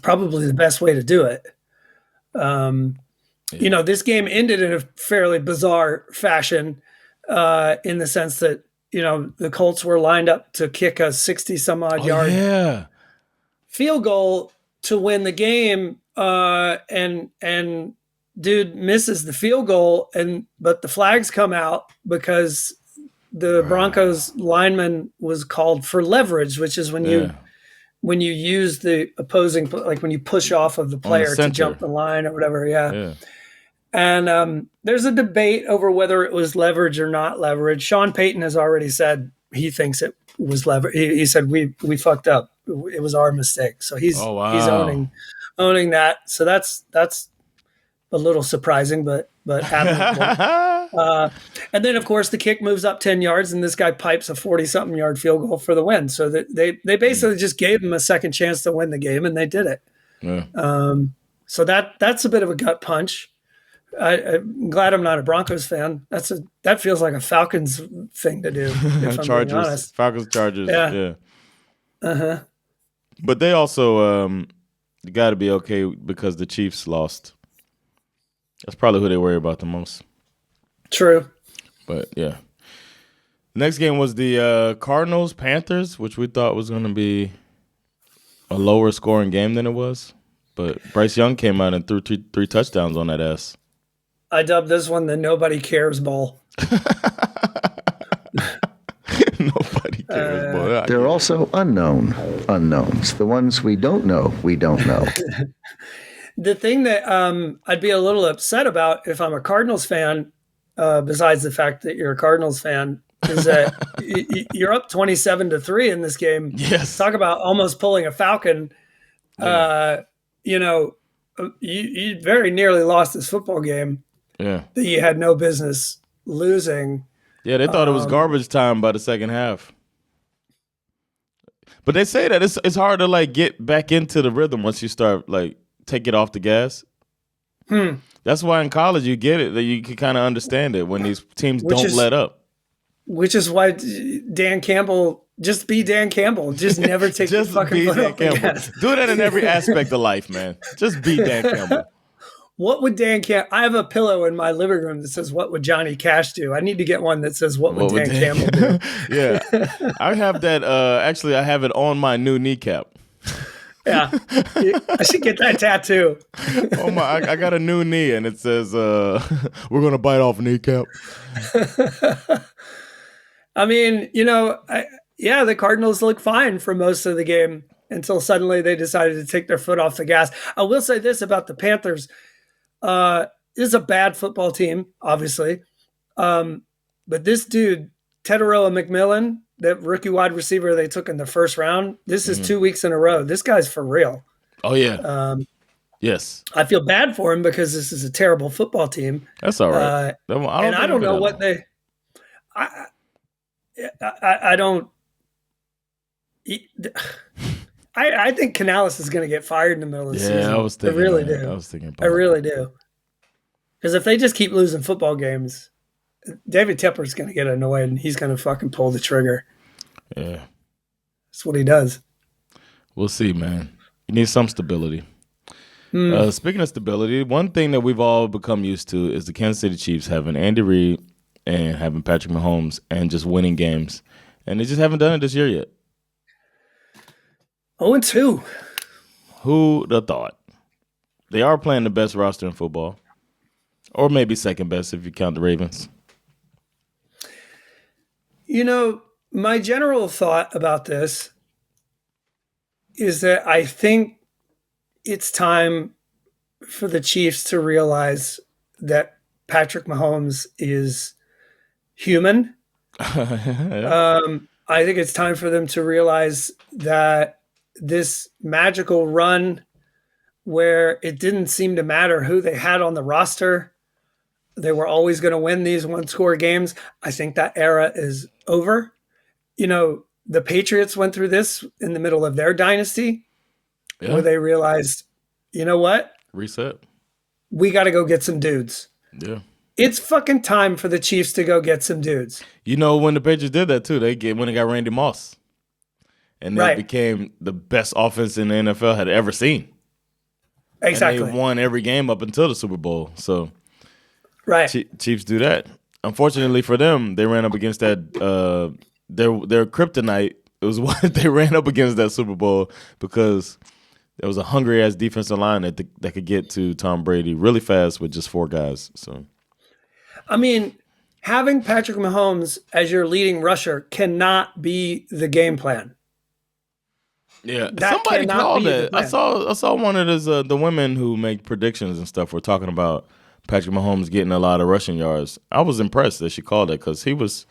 probably the best way to do it. You know, this game ended in a fairly bizarre fashion, in the sense that, you know, the Colts were lined up to kick a 60-some-odd yard field goal to win the game, and dude misses the field goal, but the flags come out because the Broncos lineman was called for leverage, which is when you use the opposing, like when you push off of the player to jump the line or whatever. Yeah. And there's a debate over whether it was leverage or not leverage. Sean Payton has already said he thinks it was leverage. He said we fucked up. It was our mistake. So he's owning that. So that's a little surprising, but admirable. And then of course the kick moves up 10 yards, and this guy pipes a 40-something yard field goal for the win. So that they basically just gave him a second chance to win the game, and they did it. Yeah. So that's a bit of a gut punch. I'm glad I'm not a Broncos fan. That feels like a Falcons thing to do. If I'm being honest. Falcons, Chargers. Yeah. Uh-huh. But they also got to be okay because the Chiefs lost. That's probably who they worry about the most. True. But yeah. Next game was the Cardinals Panthers, which we thought was going to be a lower scoring game than it was. But Bryce Young came out and threw three touchdowns on that ass. I dubbed this one the nobody cares ball. There are also unknown unknowns. The ones we don't know, we don't know. The thing that I'd be a little upset about if I'm a Cardinals fan, besides the fact that you're a Cardinals fan, is that you're up 27-3 in this game. Yes. Talk about almost pulling a Falcon. Yeah. You very nearly lost this football game. Yeah. That you had no business losing. Yeah, they thought it was garbage time by the second half. But they say that it's hard to like get back into the rhythm once you start like take it off the gas. That's why in college you get it, that you can kind of understand it when these teams don't let up. Which is why Dan Campbell, just be Dan Campbell. Just never take the fucking foot off the gas. Do that in every aspect of life, man. Just be Dan Campbell. What would Dan Campbell? I have a pillow in my living room that says, "What would Johnny Cash do?" I need to get one that says, "What would Dan Campbell do?" Yeah, I have that. Actually, I have it on my new kneecap. Yeah, I should get that tattoo. Oh my! I got a new knee, and it says, "We're gonna bite off a kneecap." I mean, the Cardinals look fine for most of the game until suddenly they decided to take their foot off the gas. I will say this about the Panthers. This is a bad football team, obviously. But this dude, Teteroa McMillan, that rookie wide receiver they took in the first round, this is 2 weeks in a row. This guy's for real. Oh, yeah. Yes. I feel bad for him because this is a terrible football team. That's all right. I don't know what they – I don't – I think Canales is going to get fired in the middle of the season. Yeah, I was thinking. I really do. I was thinking. I really do. Because if they just keep losing football games, David Tepper's going to get annoyed and he's going to fucking pull the trigger. Yeah, that's what he does. We'll see, man. You need some stability. Speaking of stability, one thing that we've all become used to is the Kansas City Chiefs having Andy Reid and having Patrick Mahomes and just winning games, and they just haven't done it this year yet. 0-2. Who'd have thought? They are playing the best roster in football. Or maybe second best if you count the Ravens. My general thought about this is that I think it's time for the Chiefs to realize that Patrick Mahomes is human. Yeah. I think it's time for them to realize that this magical run where it didn't seem to matter who they had on the roster, they were always going to win these one-score games. I think that era is over. The Patriots went through this in the middle of their dynasty where they realized, you know what? Reset. We got to go get some dudes. Yeah. It's fucking time for the Chiefs to go get some dudes. When the Patriots did that too, when they got Randy Moss. And they became the best offense in the NFL had ever seen. Exactly. And they won every game up until the Super Bowl. So Chiefs do that. Unfortunately for them, they ran up against that their kryptonite. It was what they ran up against that Super Bowl because there was a hungry ass defensive line that could get to Tom Brady really fast with just four guys. So I mean, having Patrick Mahomes as your leading rusher cannot be the game plan. Yeah, somebody called it. I saw one of those the women who make predictions and stuff were talking about Patrick Mahomes getting a lot of rushing yards. I was impressed that she called it because he was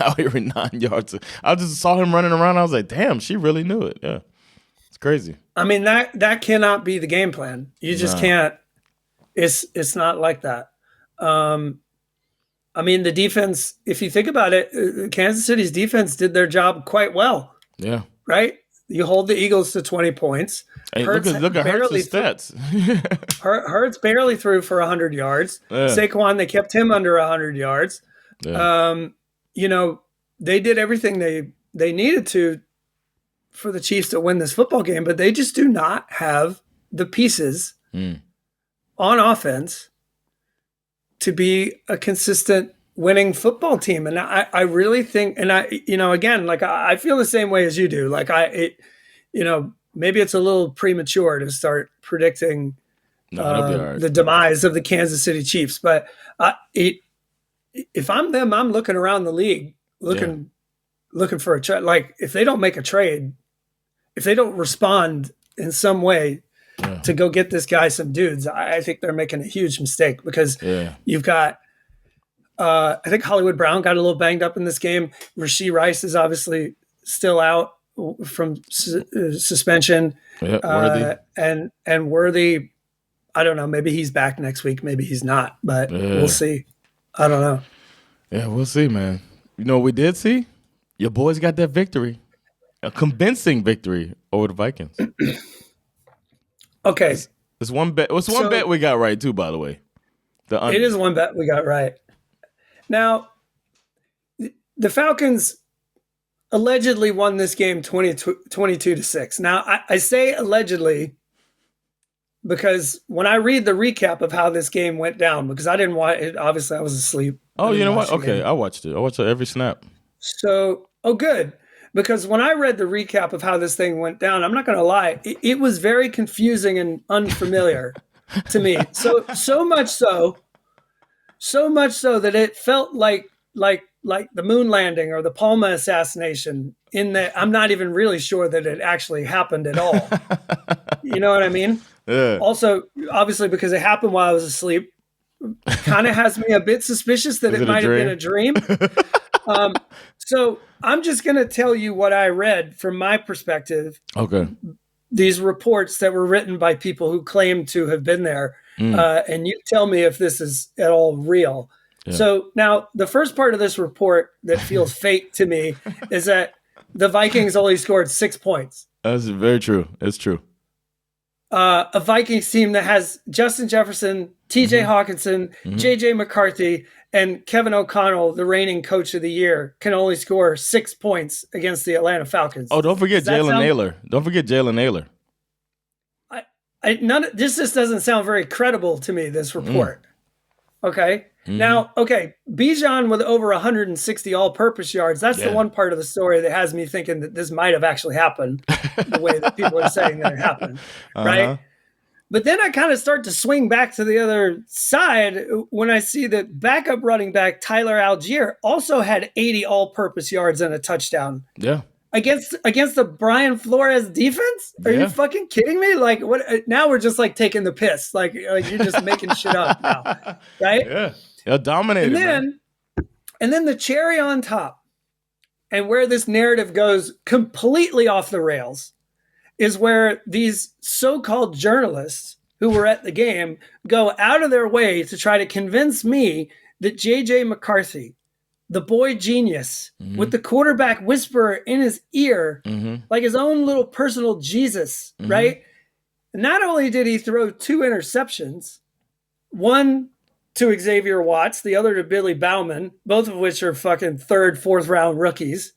out here in 9 yards. I just saw him running around. I was like, damn, she really knew it. Yeah, it's crazy. I mean that cannot be the game plan. You just can't. It's not like that. I mean the defense. If you think about it, Kansas City's defense did their job quite well. Yeah. Right. You hold the Eagles to 20 points. Hey, look at Hurts' stats. Hurts barely threw for 100 yards. Yeah. Saquon, they kept him under 100 yards. Yeah. They did everything they needed to for the Chiefs to win this football game, but they just do not have the pieces on offense to be a consistent winning football team. And I really think, and again, like I feel the same way as you do. Like maybe it's a little premature to start predicting the demise of the Kansas City Chiefs. But if I'm them, I'm looking around the league, looking looking for a trade. Like if they don't make a trade, if they don't respond in some way to go get this guy some dudes, I think they're making a huge mistake because you've got, I think Hollywood Brown got a little banged up in this game. Rashee Rice is obviously still out from suspension. Yeah, Worthy. And Worthy, I don't know. Maybe he's back next week. Maybe he's not, but we'll see. I don't know. Yeah, we'll see, man. You know what we did see? Your boys got that victory. A convincing victory over the Vikings. Okay. It's one bet. It's one bet we got right, too, by the way. It is one bet we got right. Now, the Falcons allegedly won this game 22-6. Now, I say allegedly because when I read the recap of how this game went down, because I didn't watch it, obviously I was asleep. Oh, you know what? Okay, I watched it. I watched every snap. So, good. Because when I read the recap of how this thing went down, I'm not going to lie, it was very confusing and unfamiliar to me. So much so that it felt like the moon landing or the Palma assassination, in that I'm not even really sure that it actually happened at all. You know what I mean? Yeah. Also, obviously, because it happened while I was asleep, kind of has me a bit suspicious that it might have been a dream. So I'm just going to tell you what I read from my perspective. Okay. These reports that were written by people who claim to have been there. And you tell me if this is at all real. Yeah. So now the first part of this report that feels fake to me is that the Vikings only scored 6 points. That's very true. It's true. A Vikings team that has Justin Jefferson, TJ Hawkinson, JJ McCarthy, and Kevin O'Connell, the reigning coach of the year, can only score 6 points against the Atlanta Falcons. Oh, don't forget Jalen Naylor. Don't forget Jalen Naylor. This just doesn't sound very credible to me, this report. Okay. Now, Bijan with over 160 all-purpose yards. That's the one part of the story that has me thinking that this might have actually happened the way that people are saying that it happened. Right. But then I kind of start to swing back to the other side when I see that backup running back Tyler Algier also had 80 all-purpose yards and a touchdown. Yeah. Against the Brian Flores defense? Are you fucking kidding me? Like, what? Now we're just like taking the piss. Like you're just making shit up now, right? Yeah, they're dominating. And then the cherry on top, and where this narrative goes completely off the rails, is where these so-called journalists who were at the game go out of their way to try to convince me that JJ McCarthy, the boy genius, with the quarterback whisperer in his ear, like his own little personal Jesus, right? Not only did he throw 2 interceptions, one to Xavier Watts, the other to Billy Bauman, both of which are fucking 3rd, 4th round rookies,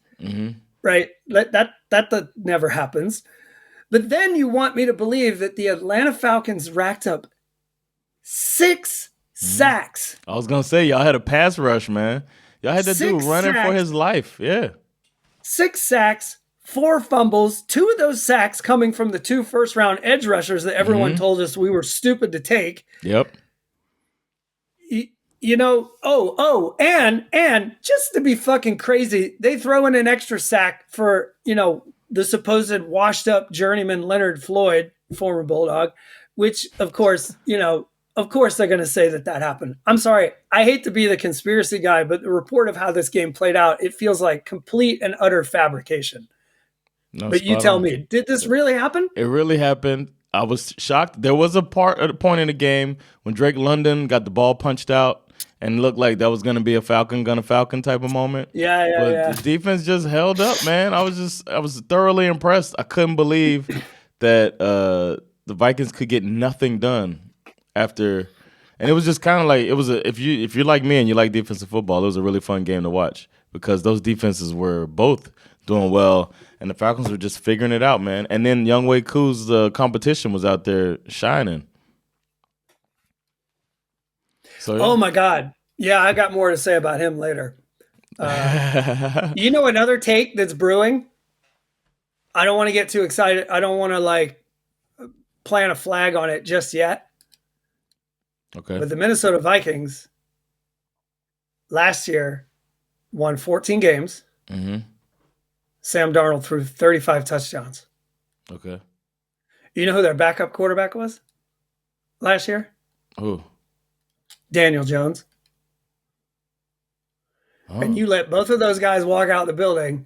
right? That never happens. But then you want me to believe that the Atlanta Falcons racked up 6 sacks. I was going to say, y'all had a pass rush, man. Y'all had that dude running for his life. Yeah. 6 sacks, 4 fumbles, 2 of those sacks coming from the 2 first-round edge rushers that everyone told us we were stupid to take. Yep. You know, and just to be fucking crazy, they throw in an extra sack for, the supposed washed-up journeyman Leonard Floyd, former Bulldog, which, of course, they're going to say that happened. I'm sorry. I hate to be the conspiracy guy, but the report of how this game played out, it feels like complete and utter fabrication. No, but you tell me, did this really happen? It really happened. I was shocked. There was a point in the game when Drake London got the ball punched out and looked like that was going to be a Falcon type of moment. Yeah. The defense just held up, man. I was thoroughly impressed. I couldn't believe that the Vikings could get nothing done after, and it was just kind of like if you're like me and you like defensive football, it was a really fun game to watch because those defenses were both doing well, and the Falcons were just figuring it out, man. And then Younghoe Koo's competition was out there shining. So, Oh my God. Yeah, I got more to say about him later. Another take that's brewing? I don't want to get too excited. I don't want to plant a flag on it just yet. Okay. But the Minnesota Vikings last year won 14 games. Sam Darnold threw 35 touchdowns. Okay. You know who their backup quarterback was last year? Who? Daniel Jones. Oh. And you let both of those guys walk out the building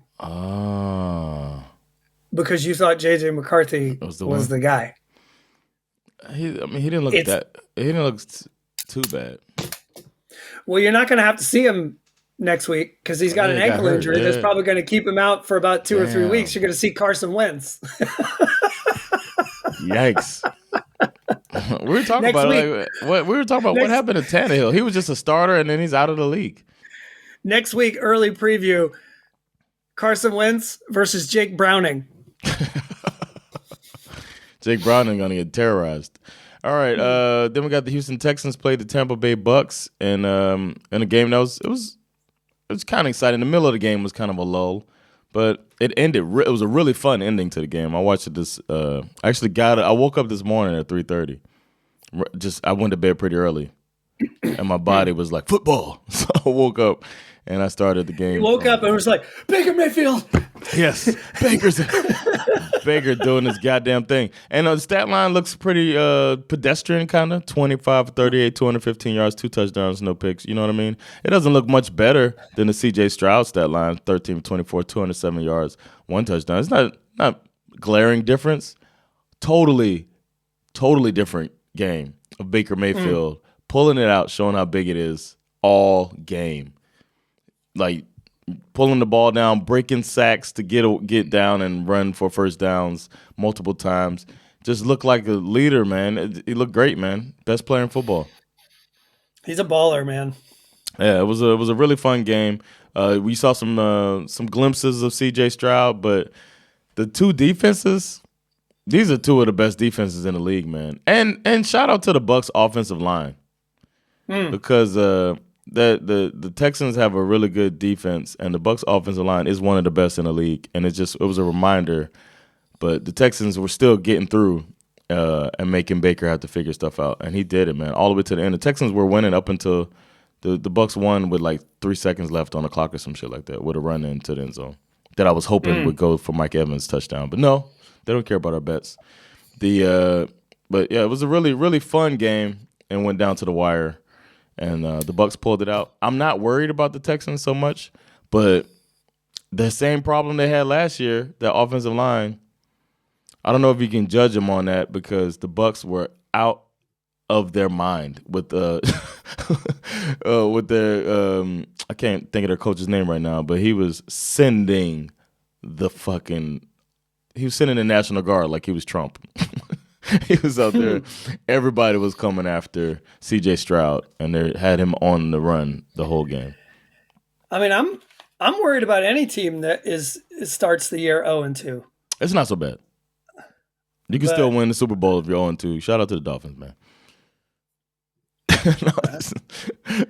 because you thought J.J. McCarthy was the guy. He didn't look he didn't look too bad. Well, you're not going to have to see him next week because he's got an ankle injury that's probably going to keep him out for about 2 or 3 weeks. You're going to see Carson Wentz. Yikes. We were talking about what happened to Tannehill. He was just a starter and then he's out of the league. Next week, early preview, Carson Wentz versus Jake Browning. Jake Browning going to get terrorized. All right, then we got the Houston Texans played the Tampa Bay Bucks in a game that was kind of exciting. The middle of the game was kind of a lull, but it ended. It was a really fun ending to the game. I watched it I woke up this morning at 3:30. I went to bed pretty early, and my body was like football. So I woke up and I started the game. You woke up and was like Baker Mayfield. Yes, Baker doing his goddamn thing. And the stat line looks pretty pedestrian, kind of. 25 38, 215 yards, 2 touchdowns, no picks. You know what I mean? It doesn't look much better than the C.J. Stroud stat line, 13 24, 207 yards, 1 touchdown. It's not glaring difference. Totally different game of Baker Mayfield pulling it out, showing how big it is all game. Like, pulling the ball down, breaking sacks to get down and run for first downs multiple times. Just looked like a leader, man. He looked great, man. Best player in football. He's a baller, man. Yeah, it was a really fun game. We saw some glimpses of C.J. Stroud, but the two defenses, these are two of the best defenses in the league, man. And shout out to the Bucs offensive line because the Texans have a really good defense, and the Bucs offensive line is one of the best in the league. And it was a reminder, but the Texans were still getting through and making Baker have to figure stuff out, and he did it, man, all the way to the end. The Texans were winning up until the Bucs won with like 3 seconds left on the clock or some shit like that with a run into the end zone that I was hoping would go for Mike Evans' touchdown, but no, they don't care about our bets. But yeah, it was a really, really fun game and went down to the wire. And the Bucs pulled it out. I'm not worried about the Texans so much, but the same problem they had last year, that offensive line, I don't know if you can judge them on that because the Bucs were out of their mind with their I can't think of their coach's name right now, but he was sending the National Guard like he was Trump. He was out there. Everybody was coming after C.J. Stroud, and they had him on the run the whole game. I mean, I'm worried about any team that starts the year 0-2. It's not so bad. You can still win the Super Bowl if you're 0-2. Shout out to the Dolphins, man.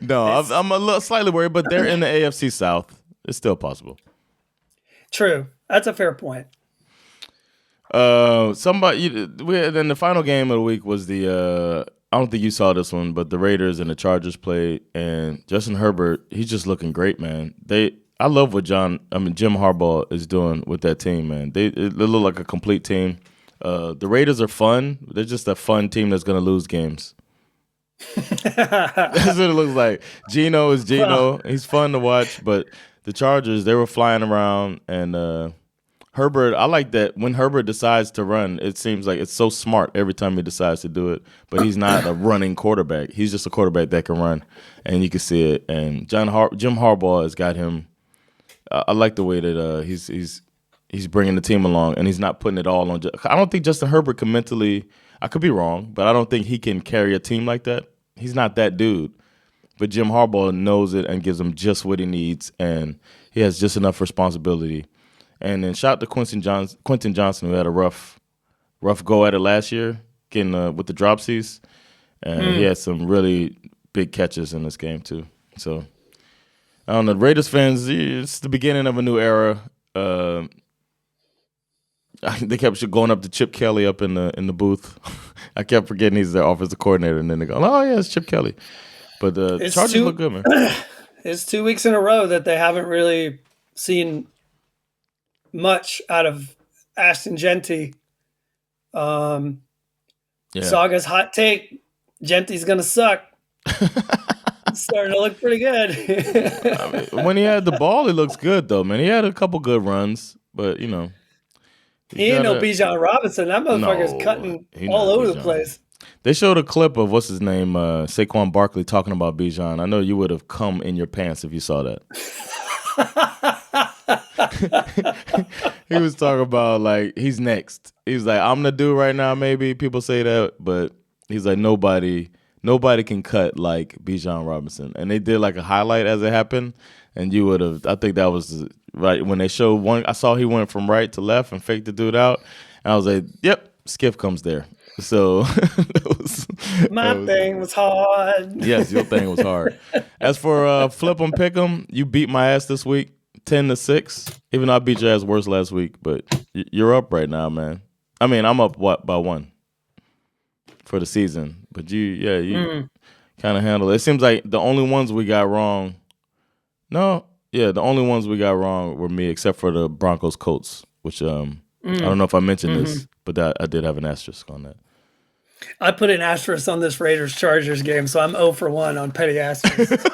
I'm a little slightly worried, but they're in the AFC South. It's still possible. True. That's a fair point. Then the final game of the week was I don't think you saw this one, but the Raiders and the Chargers played, and Justin Herbert, he's just looking great, man. I love what Jim Harbaugh is doing with that team, man. They look like a complete team. The Raiders are fun. They're just a fun team that's going to lose games. That's what it looks like. Geno is Geno. He's fun to watch, but the Chargers, they were flying around, and Herbert, I like that when Herbert decides to run, it seems like it's so smart every time he decides to do it. But he's not a running quarterback. He's just a quarterback that can run, and you can see it. And Jim Harbaugh has got him. I like the way that he's bringing the team along, and he's not putting it all on. I don't think Justin Herbert can mentally. I could be wrong, but I don't think he can carry a team like that. He's not that dude. But Jim Harbaugh knows it and gives him just what he needs, and he has just enough responsibility. And then shout out to Quentin Johnson, who had a rough go at it last year, getting with the dropsies. And he had some really big catches in this game, too. So, I don't know. Raiders fans, it's the beginning of a new era. They kept going up to Chip Kelly up in the booth. I kept forgetting he's their offensive coordinator. And then they go, oh, yeah, it's Chip Kelly. But the Chargers look good, man. It's 2 weeks in a row that they haven't really seen much out of Ashton Genty. Saga's hot take: Genty's gonna suck. Starting to look pretty good. I mean, when he had the ball, he looks good though, man. He had a couple good runs, but you know, he ain't no Bijan Robinson. That motherfucker's cutting all over the place. They showed a clip of what's his name, Saquon Barkley, talking about Bijan. I know you would have come in your pants if you saw that. He was talking about like he's next. He's like, I'm the dude right now. Maybe people say that, but he's like nobody can cut like Bijan Robinson. And they did like a highlight as it happened, and you would have. I think that was right when they showed one. I saw he went from right to left and faked the dude out, and I was like, yep, Schif comes there. So my thing was hard. Yes, your thing was hard. As for flip 'em, pick 'em, you beat my ass this week, 10-6. Even though I beat your ass worse last week, but you're up right now, man. I mean, I'm up by 1 for the season, but you kind of handle it. It seems like the only ones we got wrong. The only ones we got wrong were me, except for the Broncos Colts, which I don't know if I mentioned this, but I did have an asterisk on that. I put an asterisk on this Raiders-Chargers game, so I'm 0 for 1 on petty asterisks.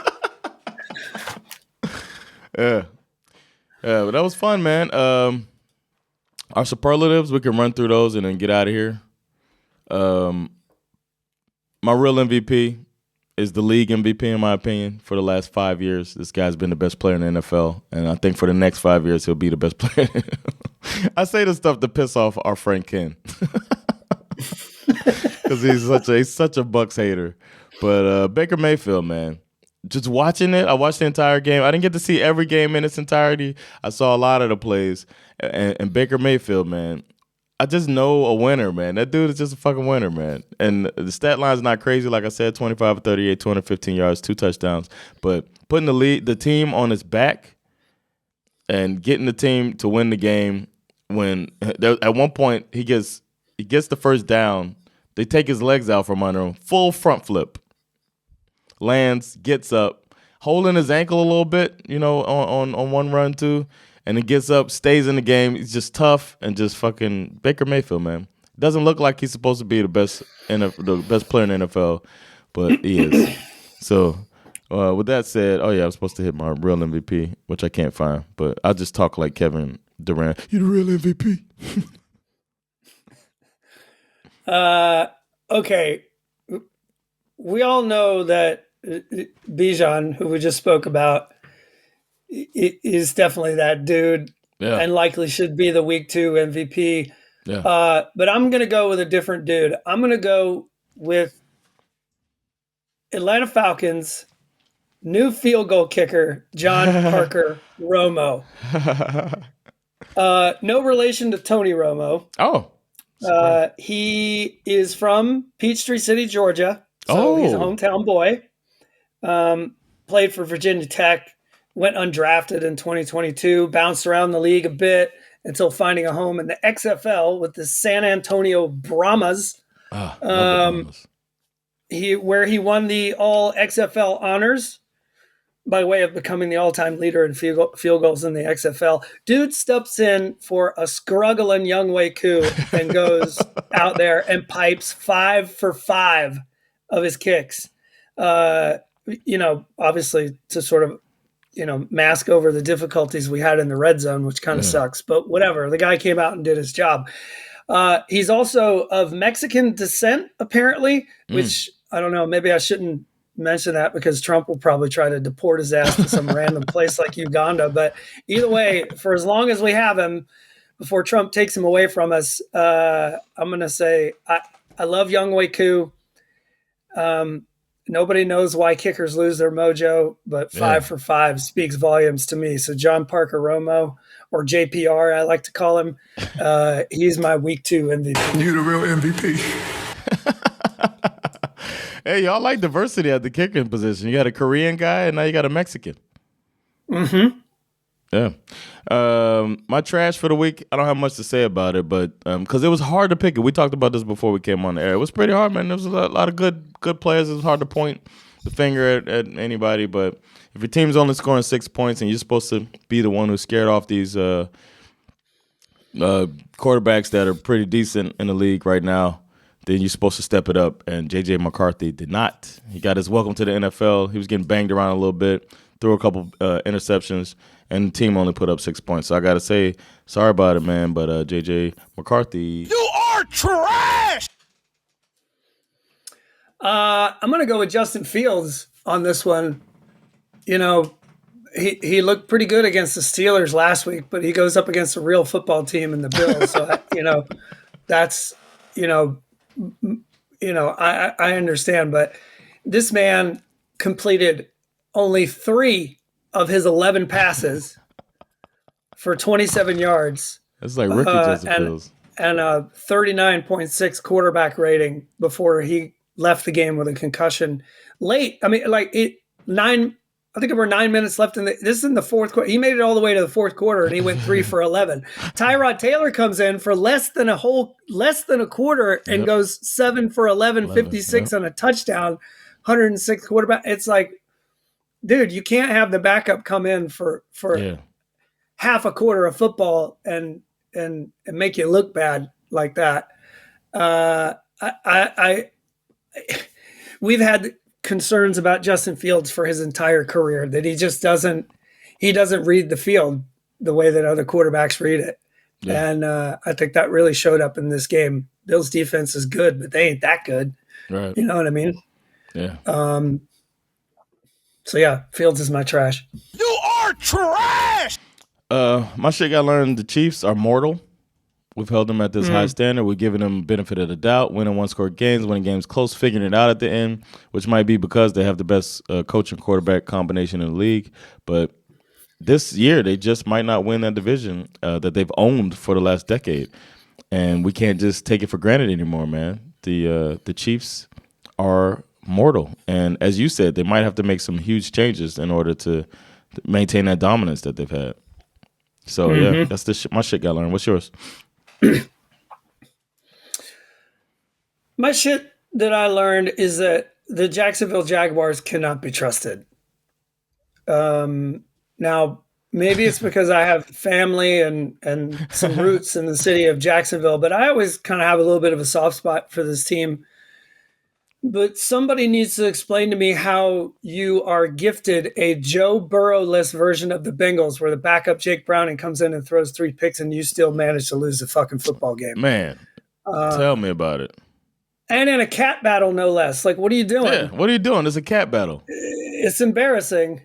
Yeah, but that was fun, man. Our superlatives, we can run through those and then get out of here. My real MVP is the league MVP, in my opinion, for the last 5 years. This guy's been the best player in the NFL, and I think for the next 5 years, he'll be the best player. I say this stuff to piss off our friend Ken. Because he's such a Bucs hater. But Baker Mayfield, man. Just watching it, I watched the entire game. I didn't get to see every game in its entirety. I saw a lot of the plays. And Baker Mayfield, man, I just know a winner, man. That dude is just a fucking winner, man. And the stat line's not crazy. Like I said, 25 of 38, 215 yards, 2 touchdowns. But putting the team on his back and getting the team to win the game when at one point he gets the first down. They take his legs out from under him. Full front flip. Lands, gets up, holding his ankle a little bit, on one run too. And he gets up, stays in the game. He's just tough and just fucking Baker Mayfield, man. Doesn't look like he's supposed to be the best player in the NFL, but he is. So, with that said, I'm supposed to hit my real MVP, which I can't find, but I'll just talk like Kevin Durant. You're the real MVP. Okay. We all know that Bijan, who we just spoke about, is definitely that dude and likely should be the week 2 MVP. Yeah. But I'm going to go with a different dude. I'm going to go with Atlanta Falcons new field goal kicker, John Parker Romo. No relation to Tony Romo. Oh. He is from Peachtree City, Georgia. So he's a hometown boy. Played for Virginia Tech. Went undrafted in 2022, bounced around the league a bit until finding a home in the XFL with the San Antonio Brahmas, where he won the All XFL honors by way of becoming the all-time leader in field goals in the XFL. Dude steps in for a struggling young Wei Koo and goes out there and pipes 5 for 5 of his kicks. Obviously to sort of mask over the difficulties we had in the red zone, which kind of sucks, but whatever. The guy came out and did his job. He's also of Mexican descent, apparently, which I don't know. Maybe I shouldn't mention that because Trump will probably try to deport his ass to some random place like Uganda. But either way, for as long as we have him before Trump takes him away from us, I'm going to say I love young Wei Koo. Nobody knows why kickers lose their mojo, but 5 for 5 speaks volumes to me. So John Parker Romo, or JPR, I like to call him, he's my week 2 MVP. You the real MVP. Hey, y'all like diversity at the kicking position. You got a Korean guy, and now you got a Mexican. Mm-hmm. Yeah. My trash for the week, I don't have much to say about it, but because it was hard to pick it. We talked about this before we came on the air. It was pretty hard, man. There was a lot of good players. It was hard to point the finger at anybody, but if your team's only scoring 6 points and you're supposed to be the one who scared off these quarterbacks that are pretty decent in the league right now, then you're supposed to step it up. And J.J. McCarthy did not. He got his welcome to the NFL. He was getting banged around a little bit, threw a couple interceptions, and the team only put up 6 points. So I got to say, sorry about it, man, but J.J. McCarthy. You are trash! I'm going to go with Justin Fields on this one. You know, he looked pretty good against the Steelers last week, but he goes up against a real football team in the Bills. So, that's, I understand. But this man completed only 3 of his 11 passes for 27 yards. It's like rookie Justin Fields. And a 39.6 quarterback rating before he left the game with a concussion late. I mean, I think there were 9 minutes left this is in the fourth quarter. He made it all the way to the fourth quarter and he went 3 for 11. Tyrod Taylor comes in for less than a quarter and goes 7 for 11, 56 on a touchdown, 106 quarterback. It's like, dude, you can't have the backup come in for half a quarter of football and make you look bad like that. We've had concerns about Justin Fields for his entire career, that he just doesn't read the field the way that other quarterbacks read it. Yeah. And I think that really showed up in this game. Bills defense is good, but they ain't that good. Right. You know what I mean? Yeah. So yeah, Fields is my trash. You are trash! My shit got learned, the Chiefs are mortal. We've held them at this high standard. We're giving them benefit of the doubt, winning one-score games, winning games close, figuring it out at the end, which might be because they have the best coach and quarterback combination in the league. But this year, they just might not win that division that they've owned for the last decade. And we can't just take it for granted anymore, man. The Chiefs are mortal. And as you said, they might have to make some huge changes in order to maintain that dominance that they've had. So, yeah, that's my shit got learned. What's yours? My shit that I learned is that the Jacksonville Jaguars cannot be trusted. Now, maybe it's because I have family and some roots in the city of Jacksonville, but I always kind of have a little bit of a soft spot for this team. But somebody needs to explain to me how you are gifted a Joe Burrow-less version of the Bengals where the backup Jake Browning comes in and throws 3 picks and you still manage to lose the fucking football game. Man, tell me about it. And in a cat battle, no less. Like, what are you doing? Yeah, what are you doing? It's a cat battle. It's embarrassing.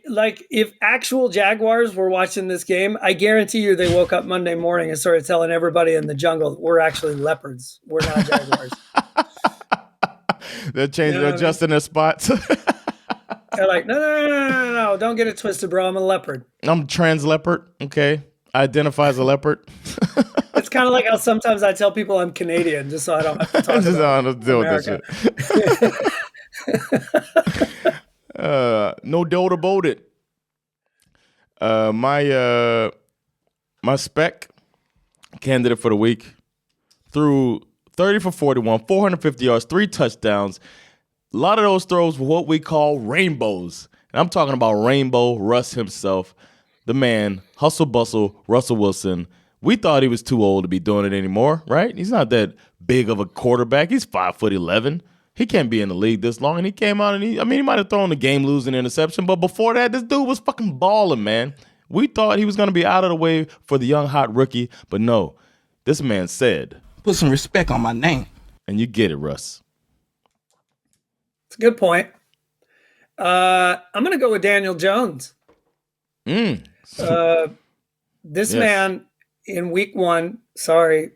Like, if actual Jaguars were watching this game, I guarantee you they woke up Monday morning and started telling everybody in the jungle, we're actually leopards. We're not Jaguars. They're changing, they're adjusting their spots. They're like, no, don't get it twisted, bro. I'm a leopard. I'm trans leopard. Okay, I identify as a leopard. It's kind of like how sometimes I tell people I'm Canadian just so I don't have to talk about deal with that shit. No doubt about it. My Speck candidate for the week threw 30 for 41, 450 yards, 3 touchdowns. A lot of those throws were what we call rainbows. And I'm talking about Rainbow Russ himself, the man, hustle bustle, Russell Wilson. We thought he was too old to be doing it anymore, right? He's not that big of a quarterback. He's 5'11". He can't be in the league this long. And he came out and he might have thrown the game-losing interception, but before that, this dude was fucking balling, man. We thought he was going to be out of the way for the young, hot rookie, but no. This man said, put some respect on my name. And you get it, Russ. It's a good point. I'm going to go with Daniel Jones. This man in week 1, sorry.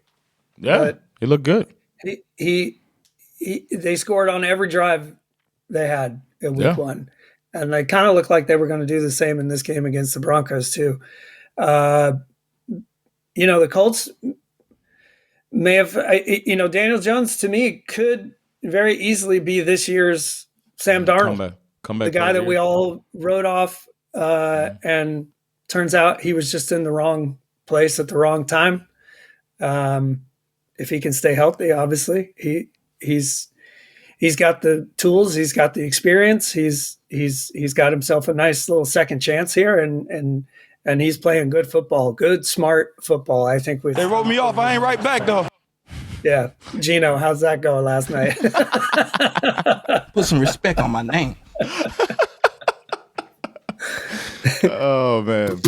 Yeah, he looked good. They scored on every drive they had in week 1. And they kind of looked like they were going to do the same in this game against the Broncos too. The Colts may have, Daniel Jones to me could very easily be this year's Sam Darnold, comeback the guy that we all wrote off, and turns out he was just in the wrong place at the wrong time. If he can stay healthy, obviously he's got the tools, he's got the experience, he's got himself a nice little second chance here, and and he's playing good football, good, smart football. I think They wrote me off. I ain't right back, though. Yeah. Gino, how's that go last night? Put some respect on my name. Oh, man.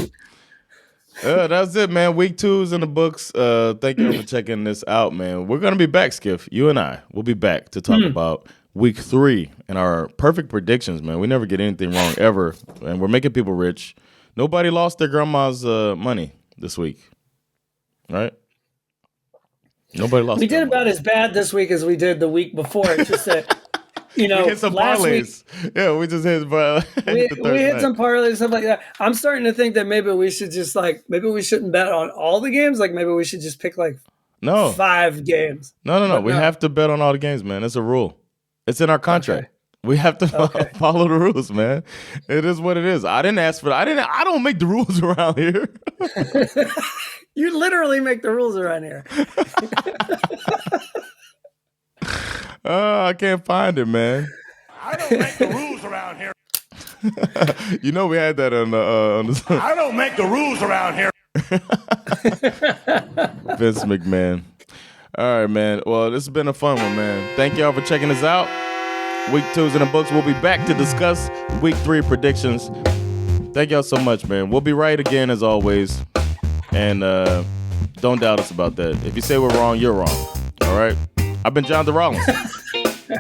That's it, man. Week 2 is in the books. Thank you for checking this out, man. We're going to be back, Skif. You and I will be back to talk about week 3 and our perfect predictions, man. We never get anything wrong ever, and we're making people rich. Nobody lost their grandma's money this week, right? Nobody lost. We did about as bad this week as we did the week before. It's just that, we hit some parlays. Yeah, we just hit. We hit some parlays, stuff like that. I'm starting to think that maybe we should just maybe we shouldn't bet on all the games. Like maybe we should just pick 5 games. No. We have to bet on all the games, man. It's a rule. It's in our contract. Okay. We have to follow the rules, man. It is what it is. I didn't ask for that. I don't make the rules around here. You literally make the rules around here. I can't find it, man. I don't make the rules around here. We had that on the. I don't make the rules around here. Vince McMahon. All right, man. Well, this has been a fun one, man. Thank y'all for checking us out. Week 2's in the books. We'll be back to discuss week 3 predictions. Thank y'all so much, man. We'll be right again as always. And don't doubt us about that. If you say we're wrong, you're wrong. All right? I've been John DeRollins.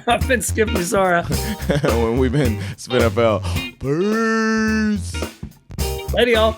I've been Skip Mazara. When we've been SveNFL. Peace. Later, y'all.